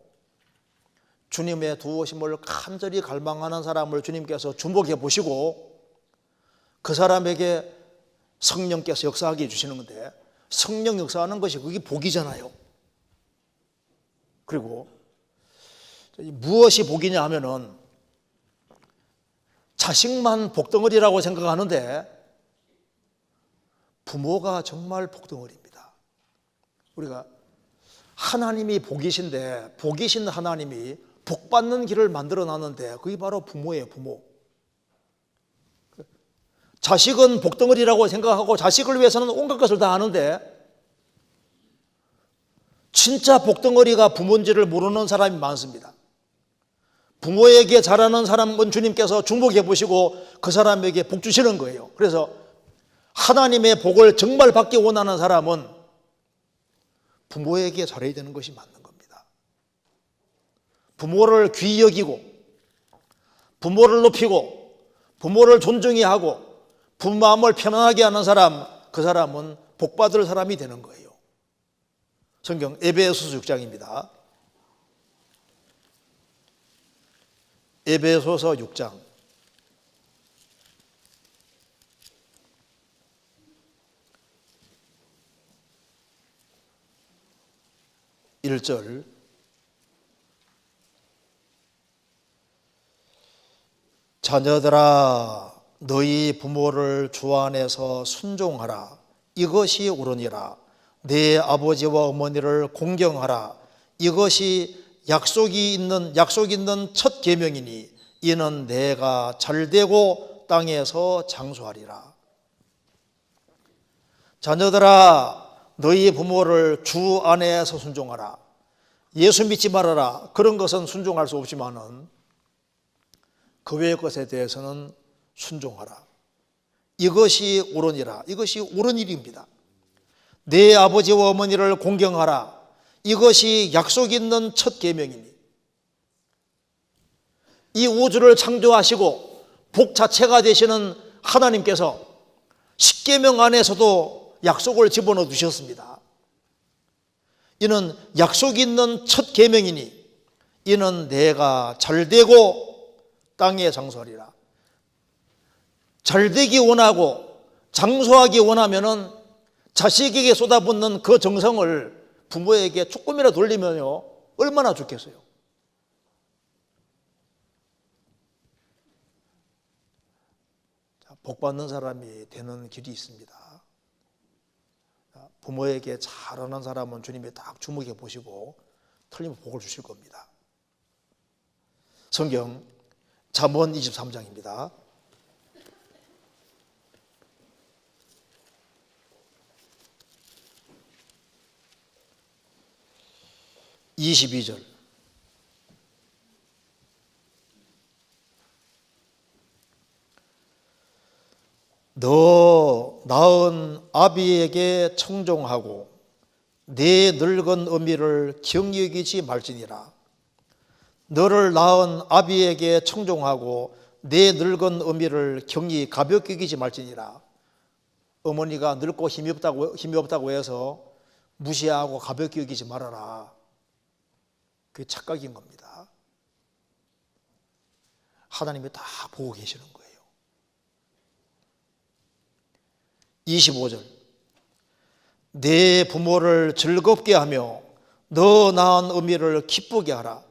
주님의 두오심을 간절히 갈망하는 사람을 주님께서 주목해 보시고 그 사람에게 성령께서 역사하게 해주시는 건데 성령 역사하는 것이 그게 복이잖아요. 그리고 무엇이 복이냐 하면은 자식만 복덩어리라고 생각하는데 부모가 정말 복덩어리입니다. 우리가 하나님이 복이신데 복이신 하나님이 복받는 길을 만들어 놨는데 그게 바로 부모예요. 부모. 자식은 복덩어리라고 생각하고 자식을 위해서는 온갖 것을 다 하는데 진짜 복덩어리가 부모인지를 모르는 사람이 많습니다. 부모에게 잘하는 사람은 주님께서 주목해 보시고 그 사람에게 복 주시는 거예요. 그래서 하나님의 복을 정말 받기 원하는 사람은 부모에게 잘해야 되는 것이 맞는 겁니다. 부모를 귀히 여기고 부모를 높이고 부모를 존중히 하고 부모 마음을 편안하게 하는 사람, 그 사람은 복받을 사람이 되는 거예요. 성경 에베소서 6장입니다. 에베소서 6장 1절 자녀들아 너희 부모를 주 안에서 순종하라. 이것이 옳으니라. 내 아버지와 어머니를 공경하라. 이것이 약속 있는 첫 계명이니 이는 내가 잘되고 땅에서 장수하리라. 자녀들아 너희 부모를 주 안에서 순종하라. 예수 믿지 말아라. 그런 것은 순종할 수 없지만은 그 외의 것에 대해서는 순종하라. 이것이 옳으니라. 이것이 옳은 일입니다. 내 아버지와 어머니를 공경하라. 이것이 약속 있는 첫 계명이니 이 우주를 창조하시고 복 자체가 되시는 하나님께서 십계명 안에서도 약속을 집어넣어 두셨습니다. 이는 약속 있는 첫 계명이니 이는 내가 잘되고 땅에 장수하리라. 잘되기 원하고 장수하기 원하면은 자식에게 쏟아붓는 그 정성을 부모에게 조금이라도 돌리면요 얼마나 좋겠어요. 복받는 사람이 되는 길이 있습니다. 부모에게 잘하는 사람은 주님이 딱 주목해 보시고 틀리면 복을 주실 겁니다. 성경 잠언 23장입니다. 22절 너 낳은 아비에게 청종하고 내 늙은 어미를 경여기지 말지니라. 너를 낳은 아비에게 청종하고 내 늙은 어미를 경히 가볍게 여기지 말지니라. 어머니가 늙고 힘이 없다고 해서 무시하고 가볍게 여기지 말아라. 그게 착각인 겁니다. 하나님이 다 보고 계시는 거예요. 25절 내 부모를 즐겁게 하며 너 낳은 어미를 기쁘게 하라.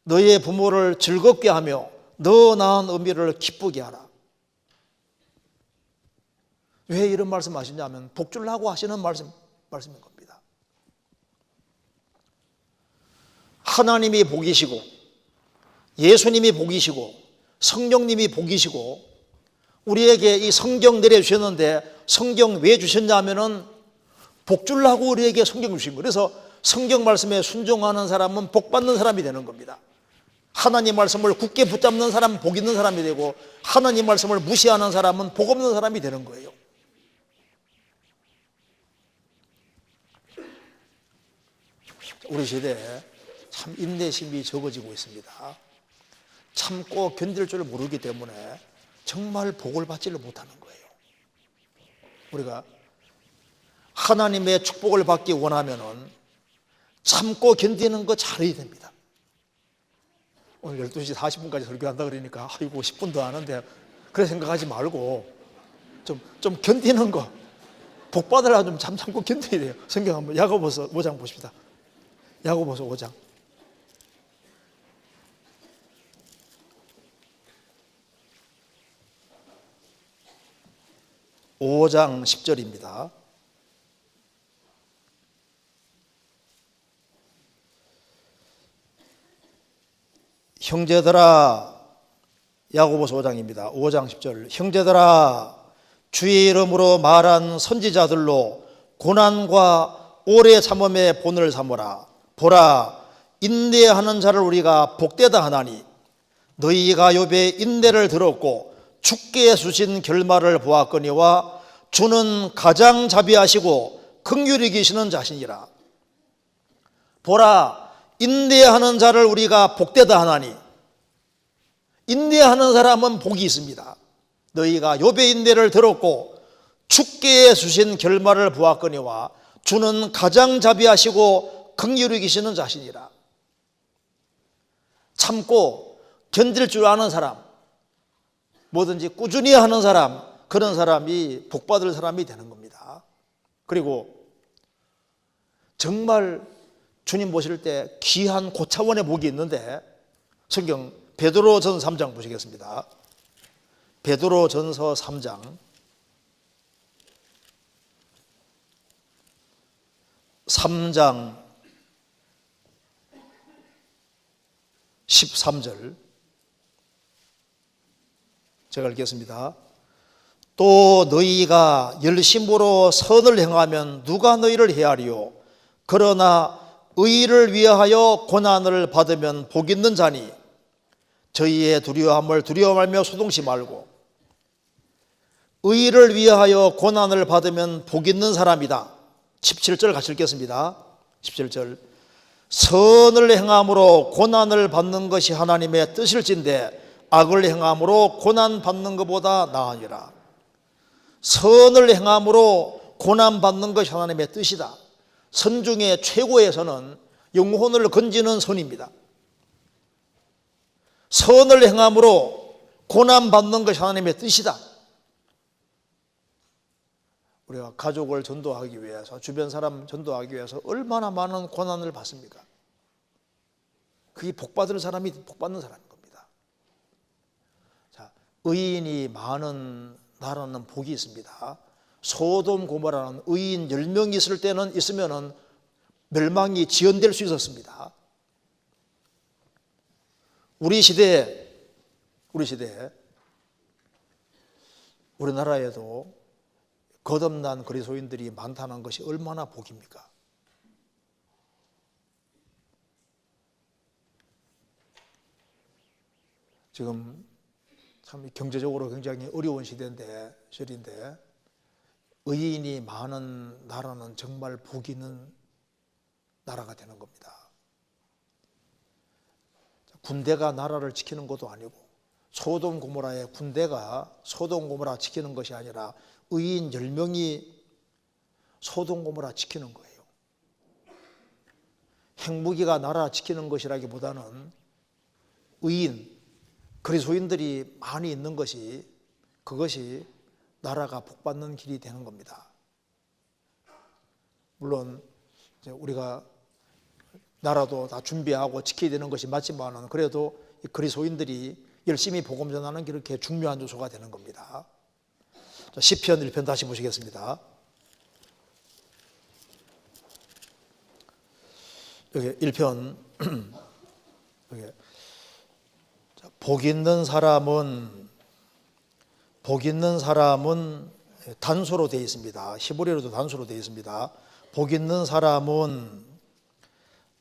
너의 부모를 즐겁게 하며 너 낳은 어미를 기쁘게 하라. 왜 이런 말씀 하시냐면 복주려고 하시는 말씀인 겁니다. 하나님이 복이시고 예수님이 복이시고 성령님이 복이시고 우리에게 이 성경 내려주셨는데 성경 왜 주셨냐면은 복주려고 우리에게 성경 주신 거예요. 그래서 성경 말씀에 순종하는 사람은 복받는 사람이 되는 겁니다. 하나님 말씀을 굳게 붙잡는 사람은 복 있는 사람이 되고 하나님 말씀을 무시하는 사람은 복 없는 사람이 되는 거예요. 우리 시대에 참 인내심이 적어지고 있습니다. 참고 견딜 줄 모르기 때문에 정말 복을 받지를 못하는 거예요. 우리가 하나님의 축복을 받기 원하면은 참고 견디는 거 잘해야 됩니다. 오늘 12시 40분까지 설교한다 그러니까 아이고 10분도 안 하는데 그래 생각하지 말고 좀 견디는 거 복 받으려면 좀 참고 견뎌야 돼요. 성경 한번 야고보서 5장 보십시다. 야고보서 5장 5장 10절입니다. 형제들아, 야고보서 5장입니다. 5장 10절. 형제들아, 주의 이름으로 말한 선지자들로 고난과 오래 참음의 본을 삼으라. 보라, 인내하는 자를 우리가 복되다 하나니 너희가 욥의 인내를 들었고 주께 주신 결말을 보았거니와 주는 가장 자비하시고 긍휼히 계시는 자신이라. 보라, 인내하는 자를 우리가 복되다 하나니 인내하는 사람은 복이 있습니다. 너희가 욥의 인내를 들었고 주께 주신 결말을 보았거니와 주는 가장 자비하시고 긍휼히 계시는 자신이라. 참고 견딜 줄 아는 사람, 뭐든지 꾸준히 하는 사람, 그런 사람이 복받을 사람이 되는 겁니다. 그리고 정말 주님 보실 때 귀한 고차원의 복이 있는데, 성경 베드로전서 3장 보시겠습니다. 베드로전서 3장 13절 제가 읽겠습니다. 또 너희가 열심으로 선을 행하면 누가 너희를 해하리요? 그러나 의를 위하여 고난을 받으면 복 있는 자니 저희의 두려움을 두려워하며 소동치 말고. 의를 위하여 고난을 받으면 복 있는 사람이다. 17절 같이 읽겠습니다. 17절 선을 행함으로 고난을 받는 것이 하나님의 뜻일진데 악을 행함으로 고난 받는 것보다 나으니라. 선을 행함으로 고난 받는 것이 하나님의 뜻이다. 선 중에 최고의 선은 영혼을 건지는 선입니다. 선을 행함으로 고난 받는 것이 하나님의 뜻이다. 우리가 가족을 전도하기 위해서, 주변 사람 전도하기 위해서 얼마나 많은 고난을 받습니까? 그게 복받을 사람이 복받는 사람인 겁니다. 자, 의인이 많은 나라는 복이 있습니다. 소돔 고모라는 의인 10명이 있으면은 멸망이 지연될 수 있었습니다. 우리 시대에 우리나라에도 거듭난 그리스도인들이 많다는 것이 얼마나 복입니까? 지금 참 경제적으로 굉장히 어려운 시대인데 의인이 많은 나라는 정말 복 있는 나라가 되는 겁니다. 군대가 나라를 지키는 것도 아니고, 소돔 고모라의 군대가 소돔 고모라 지키는 것이 아니라 의인 10명이 소돔 고모라 지키는 거예요. 핵무기가 나라 지키는 것이라기보다는 의인, 그리스도인들이 많이 있는 것이, 그것이 나라가 복받는 길이 되는 겁니다. 물론 우리가 나라도 다 준비하고 지켜야 되는 것이 맞지만, 그래도 그리스도인들이 열심히 복음 전하는 게 이렇게 중요한 요소가 되는 겁니다. 자, 시편 1편 다시 보시겠습니다. 여기 1편 여기 복 있는 사람은 단수로 되어 있습니다. 히브리어로도 단수로 되어 있습니다. 복 있는 사람은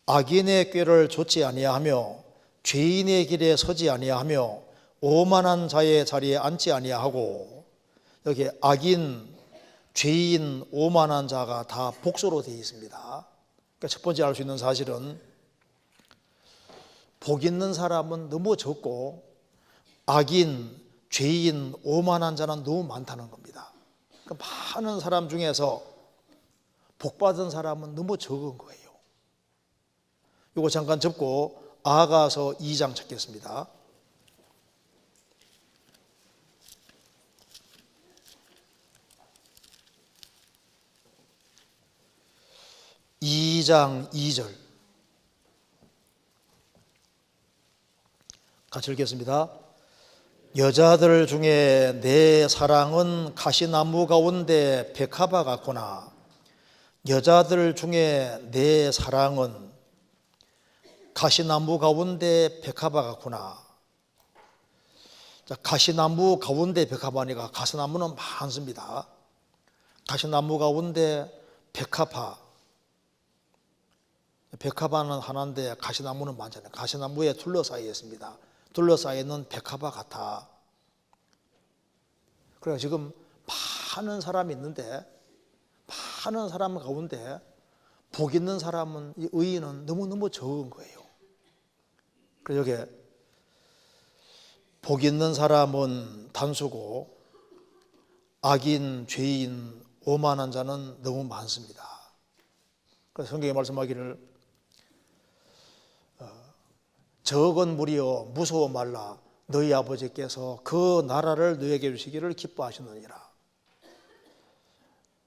악인의 꾀를 좇지 아니하며 죄인의 길에 서지 아니하며 오만한 자의 자리에 앉지 아니하고, 여기 악인, 죄인, 오만한 자가 다 복수로 되어 있습니다. 그러니까 첫 번째 알 수 있는 사실은 복 있는 사람은 너무 적고 악인, 죄인, 오만한 자는 너무 많다는 겁니다. 그러니까 많은 사람 중에서 복받은 사람은 너무 적은 거예요. 이거 잠깐 접고 아가서 2장 찾겠습니다. (2장 2절) 같이 읽겠습니다. 여자들 중에 내 사랑은 가시나무 가운데 백합화 같구나. 여자들 중에 내 사랑은 가시나무 가운데 백합화 같구나. 자, 가시나무 가운데 백합화니까 가시나무는 많습니다. 가시나무 가운데 백합화. 백합화는 하나인데 가시나무는 많잖아요. 가시나무에 둘러싸여 있습니다. 둘러싸여 있는 백합화 같아. 그래서 지금 많은 사람이 있는데, 많은 사람 가운데 복 있는 사람은, 이 의인은 너무너무 적은 거예요. 그래서 여기 복 있는 사람은 단수고 악인, 죄인, 오만한 자는 너무 많습니다. 그래서 성경에 말씀하기를 적은 무리여 무서워 말라. 너희 아버지께서 그 나라를 너에게 주시기를 기뻐하시느니라.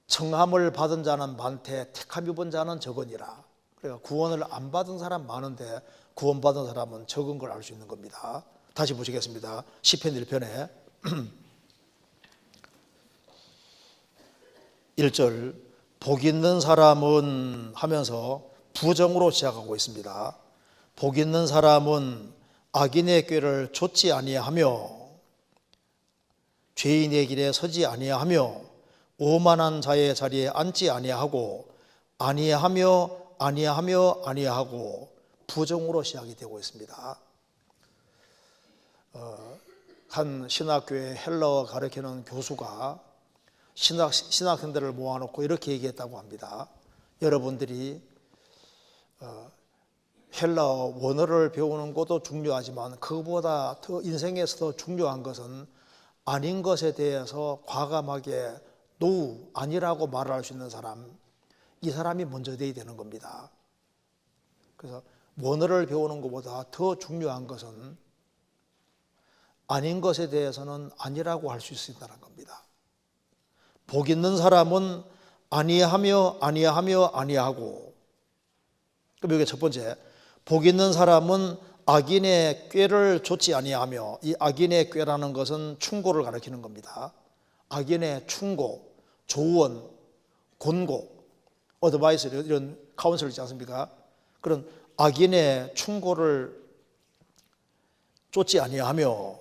청함을 받은 자는 많되 택함 입은 자는 적으니라. 그러니까 구원을 안 받은 사람 많은데 구원받은 사람은 적은 걸 알 수 있는 겁니다. 다시 보시겠습니다. 시편 1편에 1절 복 있는 사람은 하면서 부정으로 시작하고 있습니다. 복 있는 사람은 악인의 꾀를 좇지 아니하며 죄인의 길에 서지 아니하며 오만한 자의 자리에 앉지 아니하고 아니하고 부정으로 시작이 되고 있습니다. 한 신학교에 헬라어 가르치는 교수가 신학생들을 모아놓고 이렇게 얘기했다고 합니다. 여러분들이 헬라어 원어를 배우는 것도 중요하지만 그것보다 더 인생에서 더 중요한 것은 아닌 것에 대해서 과감하게 노, 아니라고 말할 수 있는 사람, 이 사람이 먼저 돼야 되는 겁니다. 그래서 원어를 배우는 것보다 더 중요한 것은 아닌 것에 대해서는 아니라고 할 수 있다는 겁니다. 복 있는 사람은 아니하고. 그럼 여기 첫 번째, 복 있는 사람은 악인의 꾀를 좇지 아니하며, 이 악인의 꾀라는 것은 충고를 가리키는 겁니다. 악인의 충고, 조언, 권고, 어드바이스 이런 카운슬 있지 않습니까? 그런 악인의 충고를 좇지 아니하며,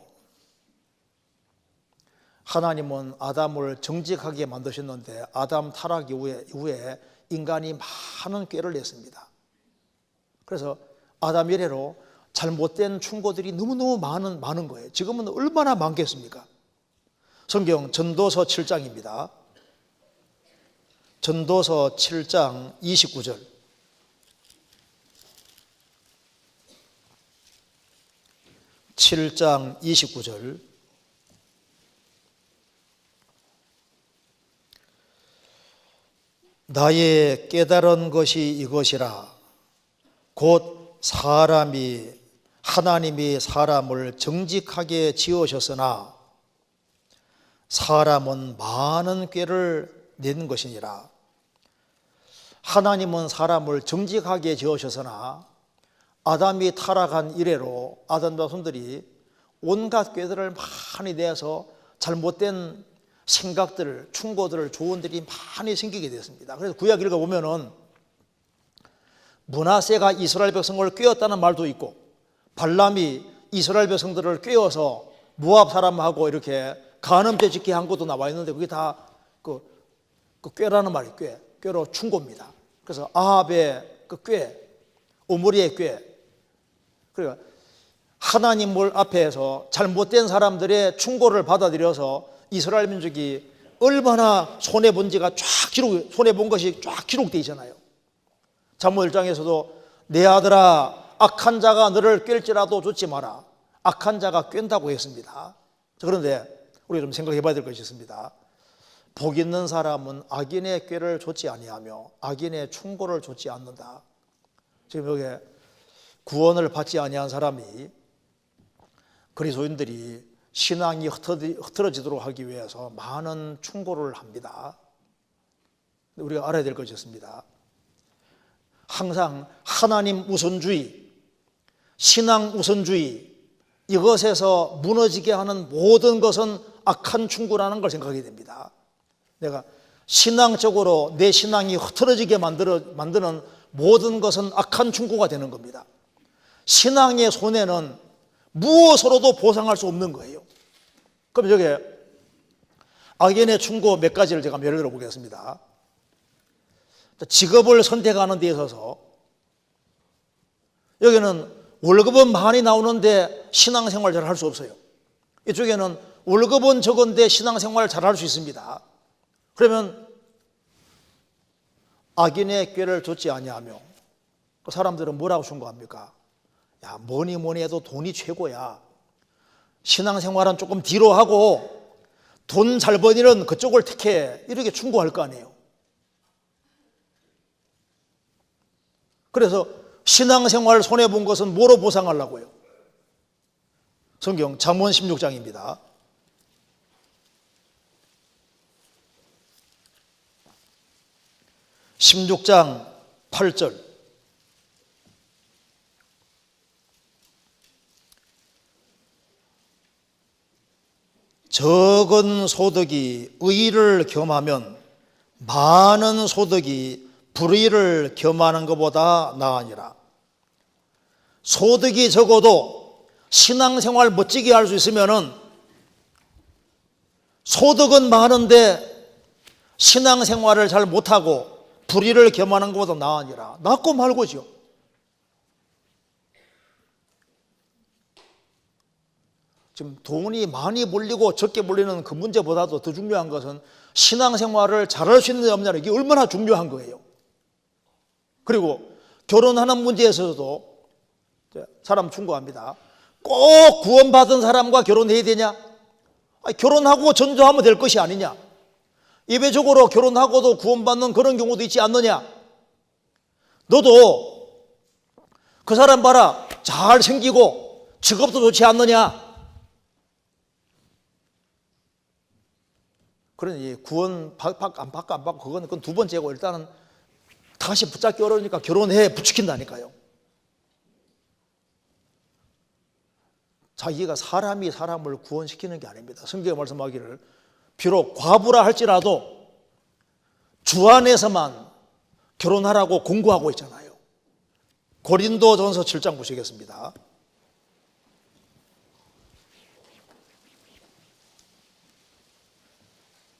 하나님은 아담을 정직하게 만드셨는데 아담 타락 이후에 인간이 많은 꾀를 냈습니다. 그래서 아담 이래로 잘못된 충고들이 너무너무 많은 거예요. 지금은 얼마나 많겠습니까? 성경 전도서 7장입니다. 전도서 7장 29절. (7장 29절) 나의 깨달은 것이 이것이라. 곧 하나님이 사람을 정직하게 지으셨으나 사람은 많은 꾀를 낸 것이니라. 하나님은 사람을 정직하게 지으셨으나 아담이 타락한 이래로 아담과 손들이 온갖 꾀들을 많이 내서 잘못된 생각들, 충고들, 조언들이 많이 생기게 됐습니다. 그래서 구약 읽어보면은 므낫세가 이스라엘 백성을 꾀었다는 말도 있고 발람이 이스라엘 백성들을 꾀어서 모압 사람하고 이렇게 간음죄 짓게 한 것도 나와 있는데 그게 다 그 꾀라는 말이 꾀로 충고입니다. 그래서 아합의 그 꾀, 오므리의 꾀. 그러니까 하나님 앞에서 잘못된 사람들의 충고를 받아들여서 이스라엘 민족이 얼마나 손해본 지가 손해본 것이 쫙 기록되어 있잖아요. 잠언 1장에서도 내 아들아 악한 자가 너를 꿰일지라도 좇지 마라. 악한 자가 꿰다고 했습니다. 그런데 우리가 좀 생각해 봐야 될 것이 있습니다. 복 있는 사람은 악인의 꾀를 좇지 아니하며 악인의 충고를 좇지 않는다. 지금 여기 구원을 받지 아니한 사람이 그리스도인들이 신앙이 흐트러지도록 하기 위해서 많은 충고를 합니다. 우리가 알아야 될 것이 있습니다. 항상 하나님 우선주의, 신앙 우선주의, 이것에서 무너지게 하는 모든 것은 악한 충고라는 걸 생각하게 됩니다. 내가 신앙적으로 내 신앙이 흐트러지게 만드는 모든 것은 악한 충고가 되는 겁니다. 신앙의 손해는 무엇으로도 보상할 수 없는 거예요. 그럼 여기 악인의 충고 몇 가지를 제가 예를 들어 보겠습니다. 직업을 선택하는 데 있어서 여기는 월급은 많이 나오는데 신앙생활 잘 할 수 없어요. 이쪽에는 월급은 적은데 신앙생활 잘 할 수 있습니다. 그러면 악인의 꾀를 좇지 아니하며 사람들은 뭐라고 충고합니까? 야, 뭐니 해도 돈이 최고야. 신앙생활은 조금 뒤로 하고 돈 잘 버니는 그쪽을 택해. 이렇게 충고할 거 아니에요. 그래서 신앙생활 손해본 것은 뭐로 보상하려고요? 성경 잠언 16장입니다. (16장 8절) 적은 소득이 의를 겸하면 많은 소득이 불의를 겸하는 것보다 나으니라. 소득이 적어도 신앙생활 멋지게 할 수 있으면은, 소득은 많은데 신앙생활을 잘 못하고 불의를 겸하는 것보다 나으니라. 낫고 말고죠. 지금 돈이 많이 몰리고 적게 몰리는 그 문제보다도 더 중요한 것은 신앙생활을 잘할 수 있느냐 없느냐, 이게 얼마나 중요한 거예요. 그리고 결혼하는 문제에서도 사람 충고합니다. 꼭 구원받은 사람과 결혼해야 되냐? 아니, 결혼하고 전도하면 될 것이 아니냐? 예배적으로 결혼하고도 구원받는 그런 경우도 있지 않느냐? 너도 그 사람 봐라, 잘생기고 직업도 좋지 않느냐? 그러니 구원 안 받고 그건 두 번째고, 일단은 다시 붙잡기 어려우니까 결혼해 부추긴다니까요. 자기가 사람이 사람을 구원시키는 게 아닙니다. 성경에 말씀하기를 비록 과부라 할지라도 주 안에서만 결혼하라고 공고하고 있잖아요. 고린도전서 7장 보시겠습니다.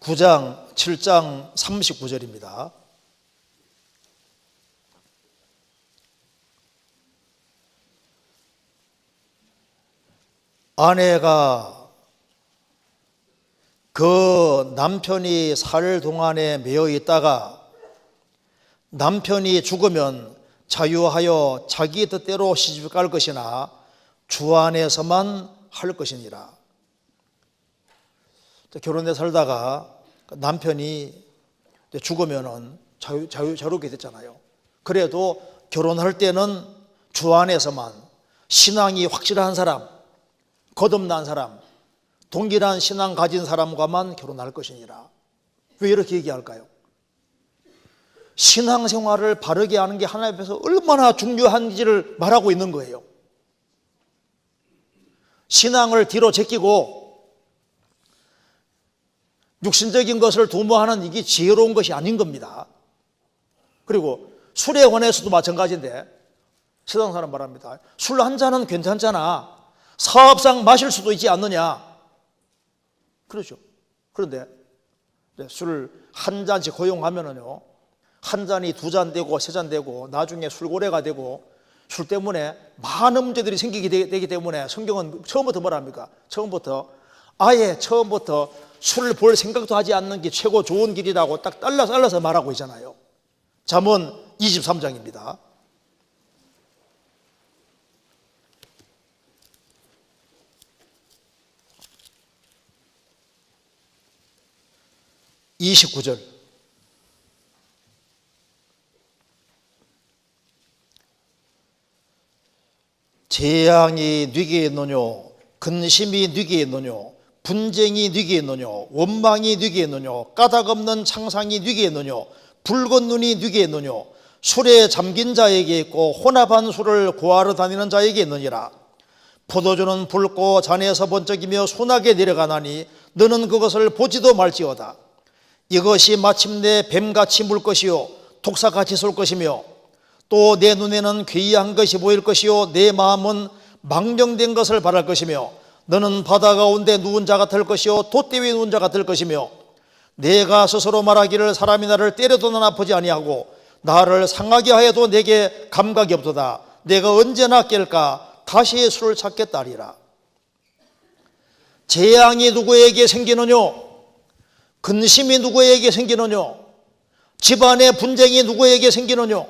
(9장) 7장 39절입니다. 아내가 그 남편이 살 동안에 매여 있다가 남편이 죽으면 자유하여 자기 뜻대로 시집갈 것이나 주 안에서만 할 것이니라. 결혼해 살다가 남편이 죽으면은 자유롭게 됐잖아요. 그래도 결혼할 때는 주 안에서만, 신앙이 확실한 사람, 거듭난 사람, 동일한 신앙 가진 사람과만 결혼할 것이니라. 왜 이렇게 얘기할까요? 신앙생활을 바르게 하는 게 하나님 앞에서 얼마나 중요한지를 말하고 있는 거예요. 신앙을 뒤로 제끼고 육신적인 것을 도모하는 이게 지혜로운 것이 아닌 겁니다. 그리고 술에 관해서도 마찬가지인데, 세상 사람 말합니다. 술 한 잔은 괜찮잖아, 사업상 마실 수도 있지 않느냐, 그렇죠. 그런데 술을 한 잔씩 허용하면은요, 한 잔이 두 잔 되고 세 잔 되고 나중에 술고래가 되고 술 때문에 많은 문제들이 생기게 되기 때문에 성경은 처음부터 뭐라 합니까? 처음부터 술을 볼 생각도 하지 않는 게 최고 좋은 길이라고 딱 잘라서 말하고 있잖아요. 잠언 23장입니다. (29절) 재앙이 네게 있느뇨, 근심이 네게 있느뇨, 분쟁이 네게 있느뇨, 원망이 네게 있느뇨, 까닭없는 창상이 네게 있느뇨, 붉은 눈이 네게 있느뇨, 술에 잠긴 자에게 있고 혼합한 술을 고하러 다니는 자에게 있느니라. 포도주는 붉고 잔에서 번쩍이며 순하게 내려가나니 너는 그것을 보지도 말지어다. 이것이 마침내 뱀같이 물 것이요 독사같이 쏠 것이며, 또 내 눈에는 괴이한 것이 보일 것이요 내 마음은 망령된 것을 바랄 것이며, 너는 바다 가운데 누운 자가 될 것이요 돛대 위에 누운 자가 될 것이며, 내가 스스로 말하기를 사람이 나를 때려도 난 아프지 아니하고 나를 상하게 하여도 내게 감각이 없도다. 내가 언제나 깰까? 다시 술을 찾겠다 하리라. 재앙이 누구에게 생기느뇨? 근심이 누구에게 생기느뇨? 집안의 분쟁이 누구에게 생기느뇨?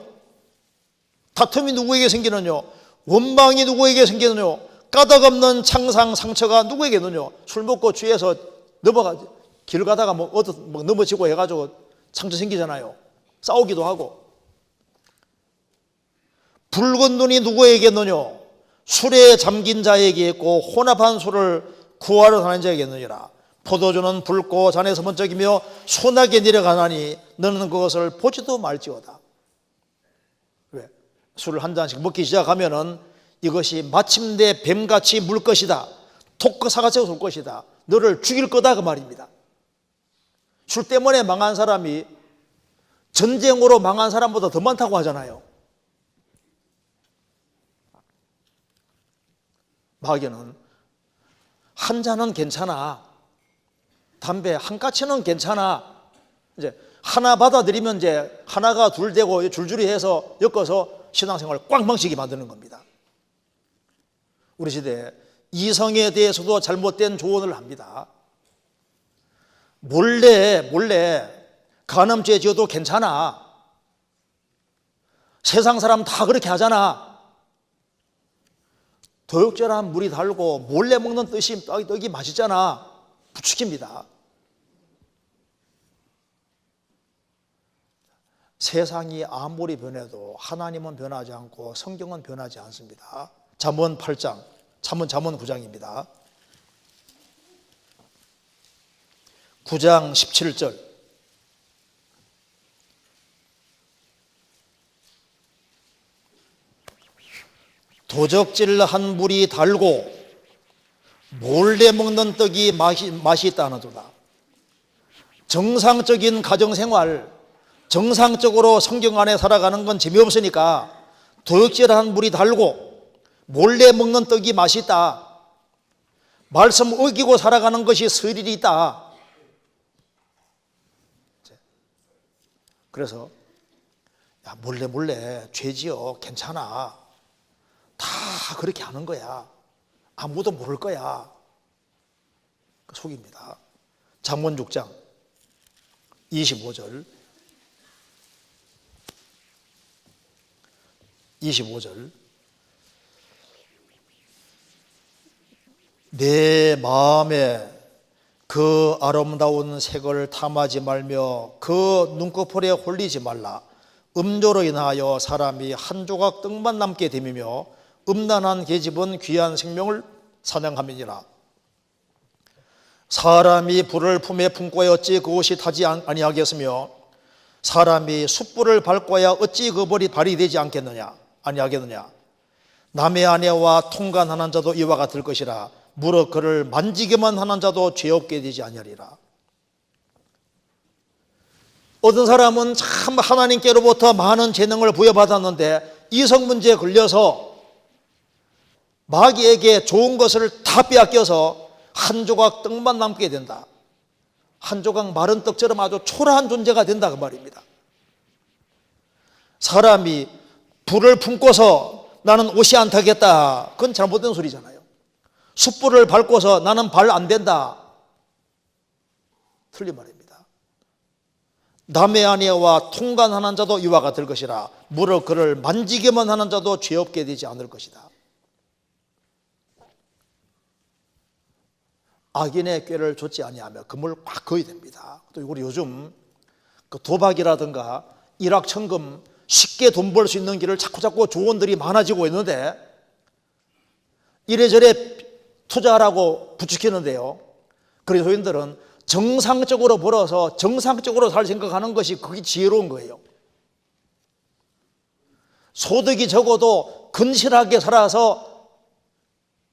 다툼이 누구에게 생기느뇨? 원망이 누구에게 생기느뇨? 까닭없는 창상 상처가 누구에게 있느뇨? 술 먹고 취해서 길 가다가 넘어지고 해가지고 상처 생기잖아요. 싸우기도 하고. 붉은 눈이 누구에게 있느뇨? 술에 잠긴 자에게 있고 혼합한 술을 구하러 다니는 자에게 있느니라. 포도주는 붉고 잔에서 번쩍이며 순하게 내려가나니 너는 그것을 보지도 말지어다. 왜? 술을 한 잔씩 먹기 시작하면은 이것이 마침내 뱀같이 물 것이다, 독사같이 올 것이다, 너를 죽일 거다, 그 말입니다. 술 때문에 망한 사람이 전쟁으로 망한 사람보다 더 많다고 하잖아요. 마귀는 한 잔은 괜찮아, 담배 한 까치는 괜찮아, 이제 하나 받아들이면 이제 하나가 둘 되고 줄줄이 해서 엮어서 신앙생활을 꽉 망치게 만드는 겁니다. 우리 시대에 이성에 대해서도 잘못된 조언을 합니다. 몰래 간음죄 지어도 괜찮아, 세상 사람 다 그렇게 하잖아, 도둑질한 물이 달고 몰래 먹는 떡이 맛있잖아, 부추깁니다. 세상이 아무리 변해도 하나님은 변하지 않고 성경은 변하지 않습니다. 잠언 8장, 잠언 9장입니다. 9장 17절. 도적질한 물이 달고 몰래 먹는 떡이 맛이 있다는도다. 정상적인 가정생활, 정상적으로 성경 안에 살아가는 건 재미없으니까 도적질한 물이 달고 몰래 먹는 떡이 맛있다, 말씀 어기고 살아가는 것이 스릴이 있다. 그래서 야, 몰래 죄지어 괜찮아, 다 그렇게 하는 거야, 아무도 모를 거야, 속입니다. 잠언 6장 25절. 내 마음에 그 아름다운 색을 탐하지 말며 그 눈꺼풀에 홀리지 말라. 음료로 인하여 사람이 한 조각 떡만 남게 됨이며 음란한 계집은 귀한 생명을 사냥함이니라. 사람이 불을 품에 품고야 어찌 그것이 타지 아니하겠으며 사람이 숯불을 밟고야 어찌 그 불이 발휘되지 아니하겠느냐. 남의 아내와 통간하는 자도 이와 같을 것이라. 무릇 그를 만지기만 하는 자도 죄 없게 되지 아니하리라. 어떤 사람은 참 하나님께로부터 많은 재능을 부여받았는데 이성 문제에 걸려서 마귀에게 좋은 것을 다 빼앗겨서 한 조각 떡만 남게 된다. 한 조각 마른 떡처럼 아주 초라한 존재가 된다, 그 말입니다. 사람이 불을 품고서 나는 옷이 안 타겠다, 그건 잘못된 소리잖아요. 숯불을 밟고서 나는 발 안 된다, 틀린 말입니다. 남의 아내와 통간하는 자도 이와 같을 것이라. 무릇 그를 만지기만 하는 자도 죄 없게 되지 않을 것이다. 악인의 꾀를 좇지 아니하며 그물 꽉 거야 됩니다. 또 우리 요즘 그 도박이라든가 일확천금 쉽게 돈 벌 수 있는 길을 자꾸 조언들이 많아지고 있는데 이래저래 투자하라고 부추기는데요, 그리스도인들은 정상적으로 벌어서 정상적으로 살 생각하는 것이 그게 지혜로운 거예요. 소득이 적어도 근실하게 살아서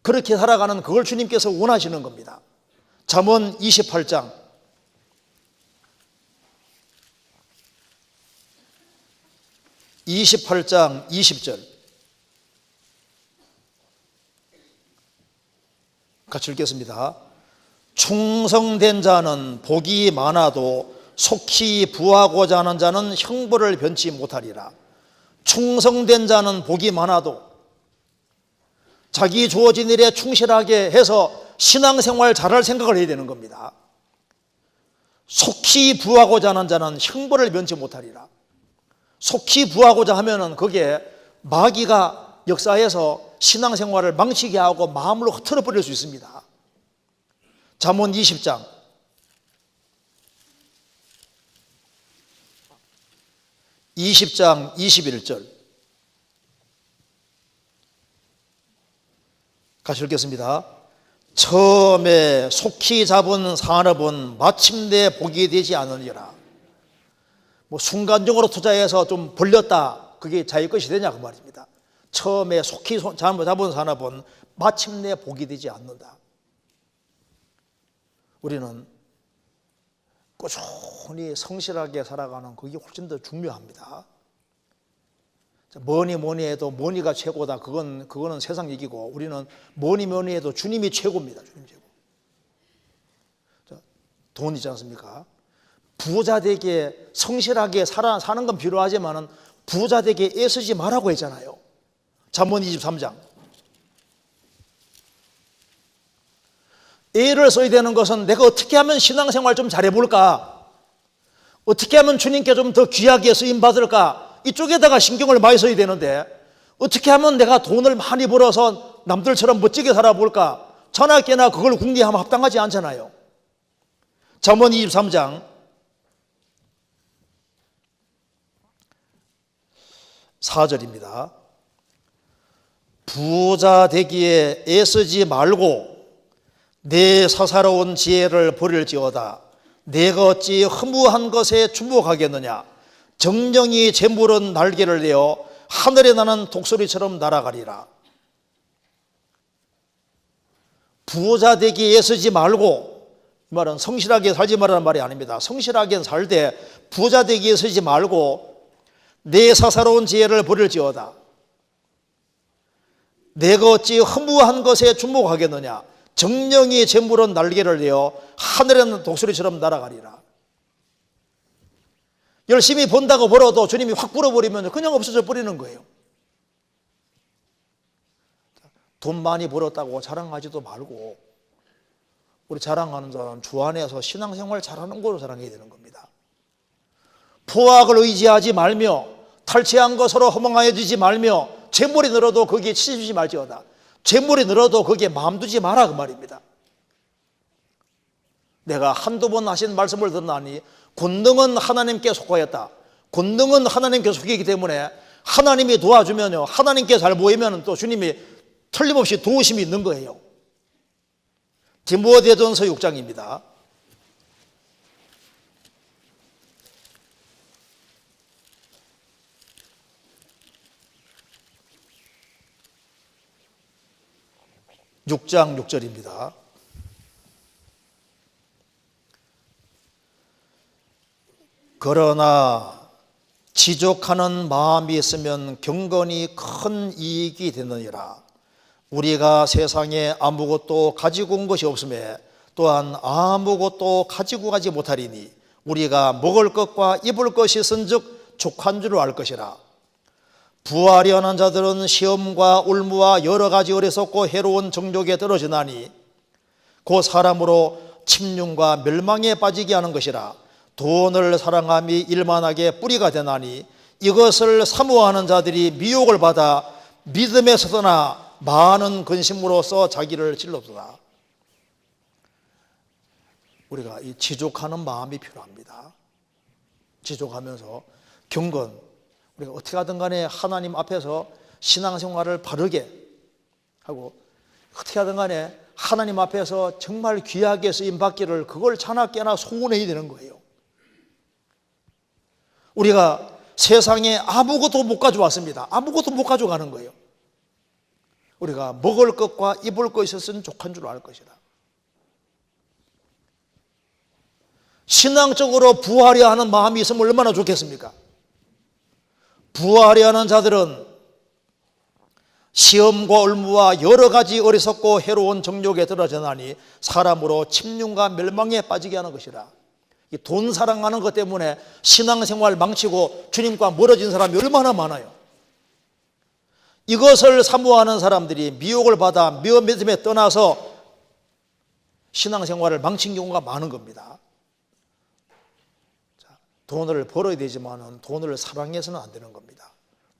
그렇게 살아가는 그걸 주님께서 원하시는 겁니다. 잠언 28장 20절 같이 읽겠습니다. 충성된 자는 복이 많아도 속히 부하고자 하는 자는 형벌을 변치 못하리라. 충성된 자는 복이 많아도 자기 주어진 일에 충실하게 해서 신앙생활 잘할 생각을 해야 되는 겁니다. 속히 부하고자 하는 자는 형벌을 면치 못하리라. 속히 부하고자 하면은 그게 마귀가 역사에서 신앙생활을 망치게 하고 마음으로 흐트러 버릴 수 있습니다. 잠언 20장 21절. 같이 읽겠습니다. 처음에 속히 잡은 산업은 마침내 복이 되지 않으리라. 뭐 순간적으로 투자해서 좀 벌렸다, 그게 자기 것이 되냐 그 말입니다. 처음에 속히 잡은 산업은 마침내 복이 되지 않는다. 우리는 꾸준히 성실하게 살아가는 그게 훨씬 더 중요합니다. 뭐니 해도 뭐니가 최고다, 그거는 세상 얘기고, 우리는 뭐니 해도 주님이 최고입니다. 주님 최고. 돈 있지 않습니까? 부자 되게 성실하게 사는 건 필요하지만은 부자 되게 애쓰지 말라고 했잖아요. 잠언 23장. 애를 써야 되는 것은 내가 어떻게 하면 신앙생활 좀 잘해볼까, 어떻게 하면 주님께 좀 더 귀하게 쓰임받을까, 이쪽에다가 신경을 많이 써야 되는데, 어떻게 하면 내가 돈을 많이 벌어서 남들처럼 멋지게 살아볼까, 자나깨나 그걸 궁리하면 합당하지 않잖아요. 잠언 23장 4절입니다. 부자 되기에 애쓰지 말고 내 사사로운 지혜를 버릴지어다. 내가 어찌 허무한 것에 주목하겠느냐. 정령이 재물은 날개를 내어 하늘에 나는 독수리처럼 날아가리라. 부자 되기에 애쓰지 말고, 이 말은 성실하게 살지 말라는 말이 아닙니다. 성실하게 살되 부자 되기에 애쓰지 말고 내 사사로운 지혜를 버릴지어다. 내가 어찌 허무한 것에 주목하겠느냐. 정령이 재물은 날개를 내어 하늘에는 독수리처럼 날아가리라. 열심히 번다고 벌어도 주님이 확 불어버리면 그냥 없어져 버리는 거예요. 돈 많이 벌었다고 자랑하지도 말고, 우리 자랑하는 자는 주 안에서 신앙생활 잘하는 거로 자랑해야 되는 겁니다. 포악을 의지하지 말며 탈취한 것으로 허망하여지지 말며, 재물이 늘어도 거기에 치주지 말지어다. 재물이 늘어도 거기에 마음 두지 마라 그 말입니다. 내가 한두 번 하신 말씀을 듣나니 권능은 하나님께 속하였다. 권능은 하나님께 속이기 때문에 하나님이 도와주면요, 하나님께 잘 보이면 또 주님이 틀림없이 도우심이 있는 거예요. 디모데전서 6장입니다. (6장 6절입니다) 그러나 지족하는 마음이 있으면 경건이 큰 이익이 되느니라. 우리가 세상에 아무것도 가지고 온 것이 없음에 또한 아무것도 가지고 가지 못하리니 우리가 먹을 것과 입을 것이 있은즉 족한 줄 알 것이라. 부하려는 자들은 시험과 울무와 여러 가지 어리석고 해로운 정욕에 떨어지나니 그 사람으로 침륜과 멸망에 빠지게 하는 것이라. 돈을 사랑함이 일만하게 뿌리가 되나니 이것을 사모하는 자들이 미혹을 받아 믿음에서 떠나 많은 근심으로써 자기를 찔렀도다. 우리가 이 지족하는 마음이 필요합니다. 지족하면서 경건, 우리가 어떻게 하든 간에 하나님 앞에서 신앙생활을 바르게 하고, 어떻게 하든 간에 하나님 앞에서 정말 귀하게 쓰임받기를, 그걸 자나깨나 소원해야 되는 거예요. 우리가 세상에 아무것도 못 가져왔습니다. 아무것도 못 가져가는 거예요. 우리가 먹을 것과 입을 것이 있으면 족한 줄 알 것이다. 신앙적으로 부하려 하는 마음이 있으면 얼마나 좋겠습니까? 부하려 하는 자들은 시험과 올무와 여러 가지 어리석고 해로운 정욕에 떨어져나니 사람으로 침륜과 멸망에 빠지게 하는 것이라. 이 돈 사랑하는 것 때문에 신앙생활 망치고 주님과 멀어진 사람이 얼마나 많아요. 이것을 사모하는 사람들이 미혹을 받아 믿음에 떠나서 신앙생활을 망친 경우가 많은 겁니다. 돈을 벌어야 되지만 돈을 사랑해서는 안 되는 겁니다.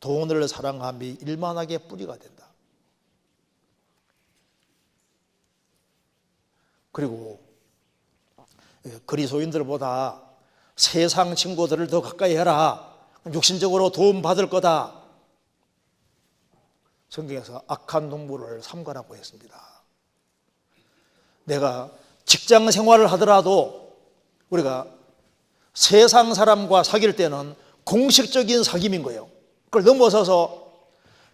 돈을 사랑함이 일만하게 뿌리가 된다. 그리고 그리스도인들보다 세상 친구들을 더 가까이 해라. 육신적으로 도움 받을 거다. 성경에서 악한 동물을 삼가라고 했습니다. 내가 직장 생활을 하더라도 우리가 세상 사람과 사귈 때는 공식적인 사귐인 거예요. 그걸 넘어서서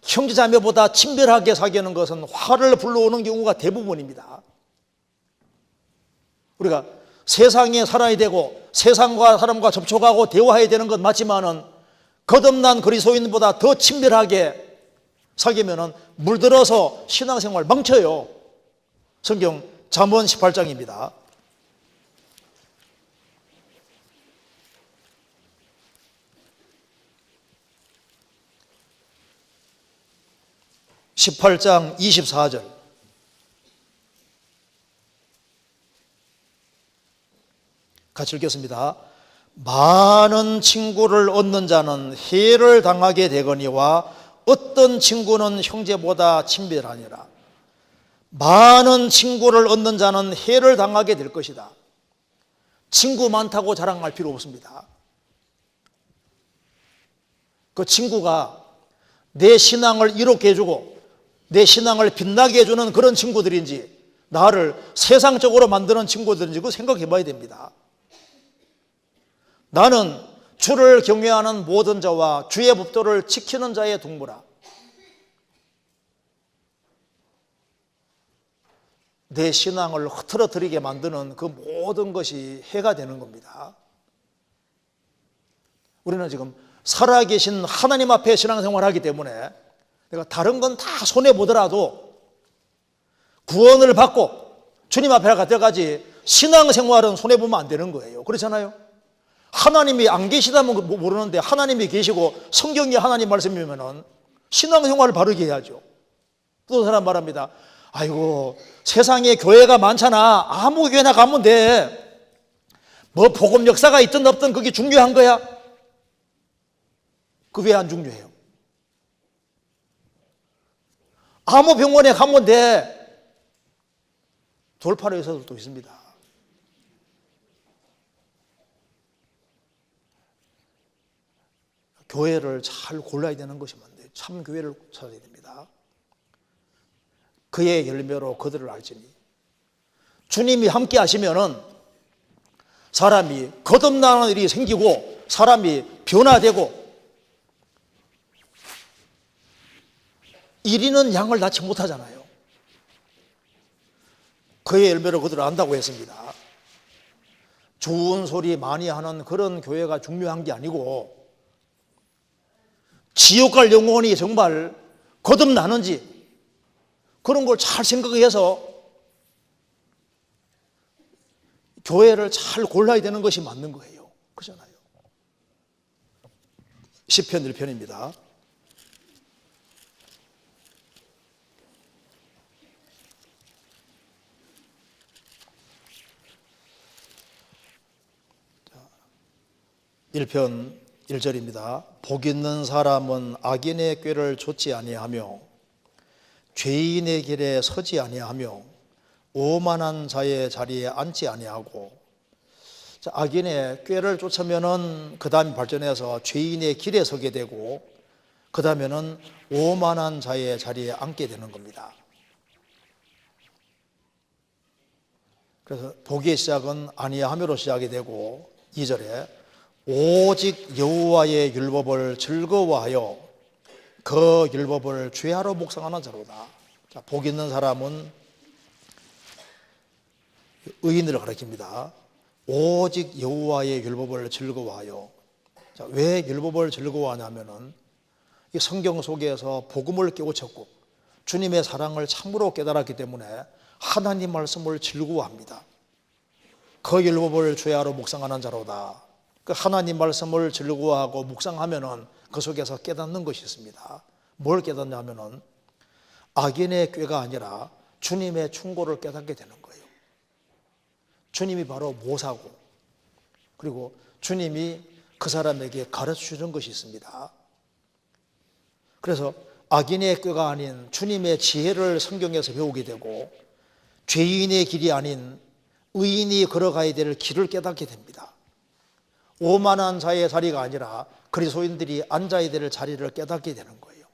형제자매보다 친밀하게 사귀는 것은 화를 불러오는 경우가 대부분입니다. 우리가 세상에 살아야 되고 세상과 사람과 접촉하고 대화해야 되는 건 맞지만은 거듭난 그리스도인보다 더 친밀하게 사귀면은 물들어서 신앙생활 망쳐요. 성경 잠언 18장입니다. 18장 24절. 같이 읽겠습니다. 많은 친구를 얻는 자는 해를 당하게 되거니와 어떤 친구는 형제보다 친밀하니라. 많은 친구를 얻는 자는 해를 당하게 될 것이다. 친구 많다고 자랑할 필요 없습니다. 그 친구가 내 신앙을 이롭게 해주고 내 신앙을 빛나게 해주는 그런 친구들인지 나를 세상적으로 만드는 친구들인지 그거 생각해 봐야 됩니다. 나는 주를 경외하는 모든 자와 주의 법도를 지키는 자의 동무라. 내 신앙을 흐트러뜨리게 만드는 그 모든 것이 해가 되는 겁니다. 우리는 지금 살아계신 하나님 앞에 신앙생활을 하기 때문에 내가 다른 건 다 손해보더라도 구원을 받고 주님 앞에 갈 때까지 신앙생활은 손해보면 안 되는 거예요. 그렇잖아요. 하나님이 안 계시다면 모르는데 하나님이 계시고 성경이 하나님 말씀이면 신앙생활을 바르게 해야죠. 또 사람 말합니다. 아이고 세상에 교회가 많잖아. 아무 교회나 가면 돼. 뭐 복음 역사가 있든 없든 그게 중요한 거야? 그 왜 안 중요해요? 아무 병원에 가면 돼. 돌파로 의사들도 있습니다. 교회를 잘 골라야 되는 것이 맞네요. 참 교회를 찾아야 됩니다. 그의 열매로 그들을 알지니. 주님이 함께 하시면은 사람이 거듭나는 일이 생기고 사람이 변화되고 이리는 양을 낳지 못하잖아요. 그의 열매로 그들을 안다고 했습니다. 좋은 소리 많이 하는 그런 교회가 중요한 게 아니고 지옥 갈 영혼이 정말 거듭나는지 그런 걸 잘 생각해서 교회를 잘 골라야 되는 것이 맞는 거예요. 그렇잖아요. 시편 1편입니다. 자, 1편 1절입니다. 복 있는 사람은 악인의 꾀를 좇지 아니하며 죄인의 길에 서지 아니하며 오만한 자의 자리에 앉지 아니하고. 자, 악인의 꾀를 쫓으면은 그 다음에 발전해서 죄인의 길에 서게 되고 그 다음에는 오만한 자의 자리에 앉게 되는 겁니다. 그래서 복의 시작은 아니하며로 시작이 되고 2절에 오직 여호와의 율법을 즐거워하여 그 율법을 죄하러 묵상하는 자로다. 자, 복 있는 사람은 의인을 가리킵니다. 오직 여호와의 율법을 즐거워하여. 자, 왜 율법을 즐거워하냐면은 이 성경 속에서 복음을 깨우쳤고 주님의 사랑을 참으로 깨달았기 때문에 하나님 말씀을 즐거워합니다. 그 율법을 죄하러 묵상하는 자로다. 그 하나님 말씀을 즐거워하고 묵상하면은 그 속에서 깨닫는 것이 있습니다. 뭘 깨닫냐면은 악인의 꾀가 아니라 주님의 충고를 깨닫게 되는 거예요. 주님이 바로 모사고 그리고 주님이 그 사람에게 가르쳐 주는 것이 있습니다. 그래서 악인의 꾀가 아닌 주님의 지혜를 성경에서 배우게 되고 죄인의 길이 아닌 의인이 걸어가야 될 길을 깨닫게 됩니다. 오만한 자의 자리가 아니라 그리스도인들이 앉아야 될 자리를 깨닫게 되는 거예요.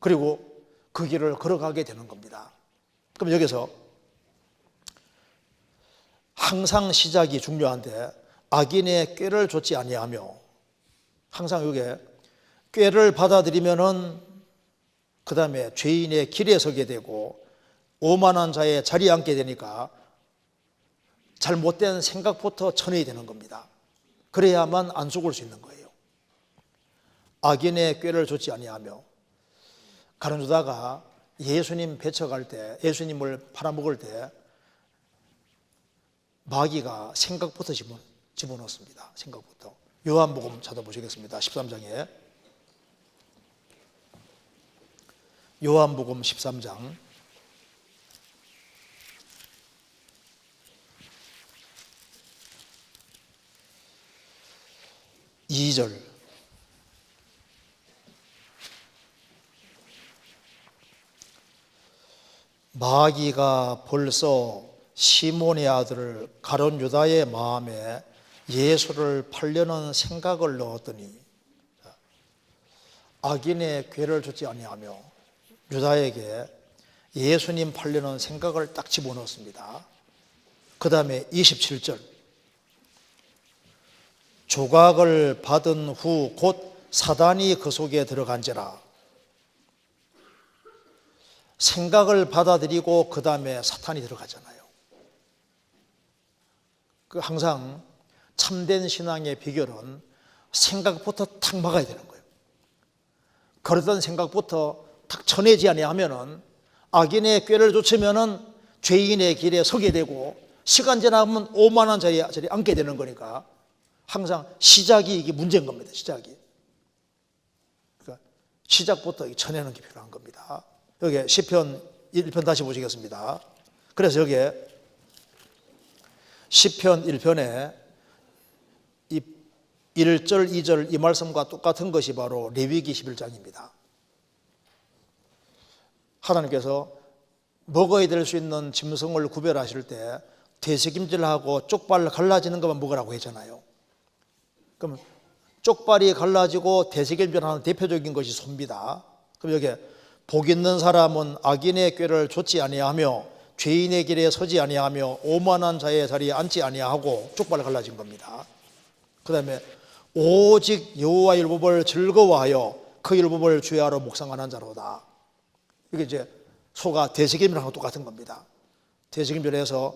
그리고 그 길을 걸어가게 되는 겁니다. 그럼 여기서 항상 시작이 중요한데 악인의 꾀를 좇지 아니하며, 항상 이게 꾀를 받아들이면은 그 다음에 죄인의 길에 서게 되고 오만한 자의 자리에 앉게 되니까 잘못된 생각부터 쳐내야 되는 겁니다. 그래야만 안 속을 수 있는 거예요. 악인의 꾀를 좇지 아니하며, 가룟유다가 예수님 배척할 때, 예수님을 팔아먹을 때 마귀가 생각부터 집어넣습니다. 생각부터. 요한복음 찾아보시겠습니다. 13장에. 요한복음 13장 2절. 마귀가 벌써 시몬의 아들 가룟유다의 마음에 예수를 팔려는 생각을 넣었더니, 악인의 꾀를 좇지 아니하며 유다에게 예수님 팔려는 생각을 딱 집어넣습니다. 그 다음에 27절. 조각을 받은 후 곧 사단이 그 속에 들어간지라. 생각을 받아들이고 그 다음에 사탄이 들어가잖아요. 항상 참된 신앙의 비결은 생각부터 탁 막아야 되는 거예요. 그러던 생각부터 탁 쳐내지 아니하면은 악인의 꾀를 좇으면은 죄인의 길에 서게 되고 시간 지나면 오만한 자리에 앉게 되는 거니까 항상 시작이 이게 문제인 겁니다. 시작이. 그러니까 시작부터 쳐내는 게 필요한 겁니다. 여기 시편 1편 다시 보시겠습니다. 그래서 여기 시편 1편에 이 1절, 2절 이 말씀과 똑같은 것이 바로 레위기 11장입니다. 하나님께서 먹어야 될 수 있는 짐승을 구별하실 때 되새김질하고 쪽발 갈라지는 것만 먹으라고 했잖아요. 그럼 쪽발이 갈라지고 되새김질하는 대표적인 것이 소입니다. 그럼 여기 복 있는 사람은 악인의 꾀를 좇지 아니하며 죄인의 길에 서지 아니하며 오만한 자의 자리에 앉지 아니하고 쪽발 갈라진 겁니다. 그 다음에 오직 여호와의 율법을 즐거워하여 그 율법을 주야로 묵상하는 자로다. 이게 이제 소가 되새김질하고 똑같은 겁니다. 되새김질해서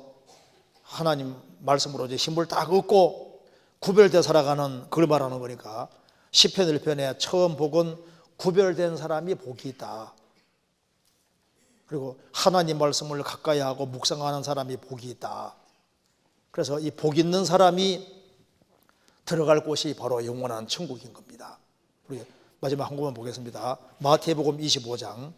하나님 말씀으로 이제 힘을 딱 얻고 구별되어 살아가는 그걸 말하는 거니까 시편 1편의 처음 복은 구별된 사람이 복이 있다. 그리고 하나님 말씀을 가까이 하고 묵상하는 사람이 복이 있다. 그래서 이 복 있는 사람이 들어갈 곳이 바로 영원한 천국인 겁니다. 우리 마지막 한 구만 보겠습니다. 마태복음 25장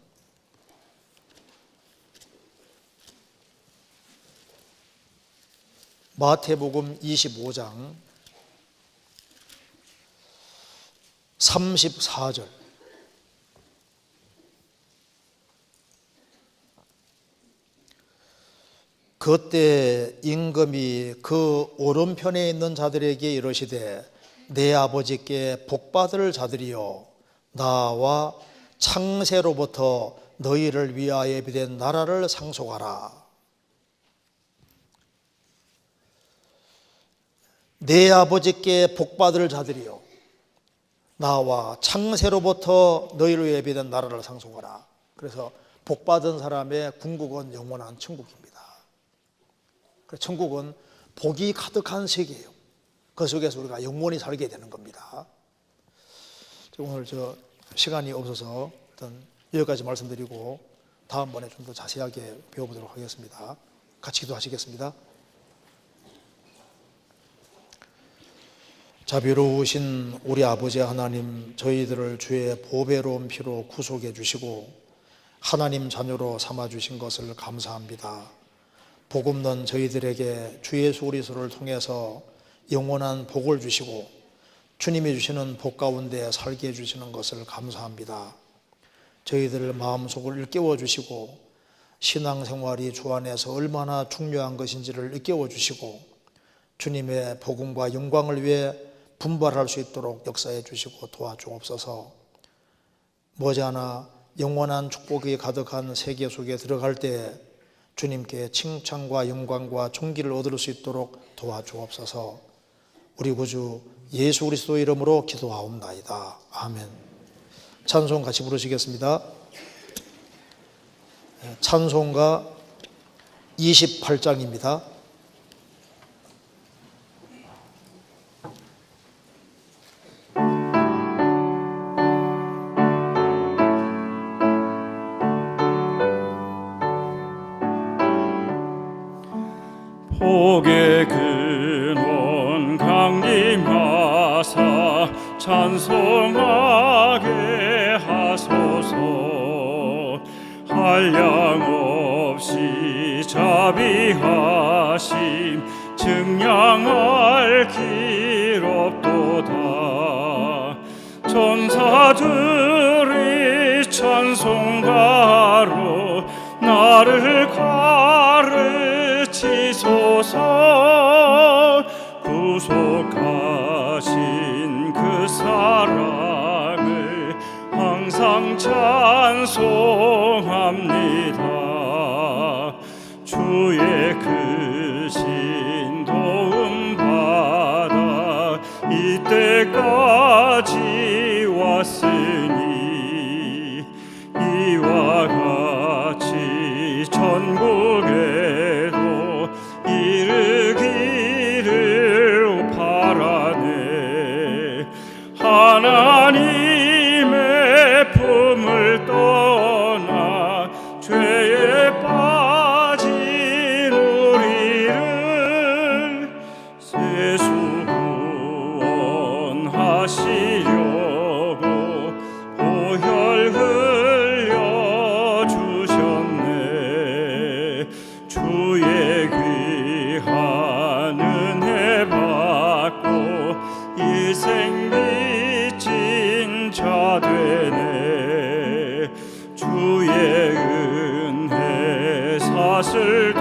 마태복음 25장 34절. 그때 임금이 그 오른편에 있는 자들에게 이르시되 내 아버지께 복받을 자들이여 나와 창세로부터 너희를 위하여 예비된 나라를 상속하라. 내 아버지께 복받을 자들이여 나와 창세로부터 너희를 위하여 예비된 나라를 상속하라. 그래서 복받은 사람의 궁극은 영원한 천국입니다. 천국은 복이 가득한 세계예요. 그 속에서 우리가 영원히 살게 되는 겁니다. 오늘 시간이 없어서 일단 여기까지 말씀드리고 다음번에 좀 더 자세하게 배워보도록 하겠습니다. 같이 기도하시겠습니다. 자비로우신 우리 아버지 하나님, 저희들을 주의 보배로운 피로 구속해 주시고 하나님 자녀로 삼아주신 것을 감사합니다. 복 없는 저희들에게 주 예수 그리스도를 통해서 영원한 복을 주시고 주님이 주시는 복 가운데 살게 해주시는 것을 감사합니다. 저희들 마음속을 일깨워 주시고 신앙생활이 주 안에서 얼마나 중요한 것인지를 일깨워 주시고 주님의 복음과 영광을 위해 분발할 수 있도록 역사해 주시고 도와주옵소서. 머지않아 영원한 축복이 가득한 세계 속에 들어갈 때 주님께 칭찬과 영광과 존귀를 얻을 수 있도록 도와주옵소서. 우리 구주 예수 그리스도 이름으로 기도하옵나이다. 아멘. 찬송 같이 부르시겠습니다. 찬송가 28장입니다. 복의 근원 강림하사 찬송하게 하소서. 한량없이 자비하심 증량할 길 없도다. 천사들이 찬송가로 나를 가르치소서. 구속하신 그 사랑을 항상 찬송합니다. 주의 크신 도움 받아 이때까지 왔으니 이와 같이 천국에도 이르기를 바라네. 하나님의 품을 떠나 죄에 빠진 우리를 세수 구원하시려고 보혈 흘려 주셨네. 주의 귀한 은혜 받고 일생 빚진 자 되네. 주의 은혜 사슬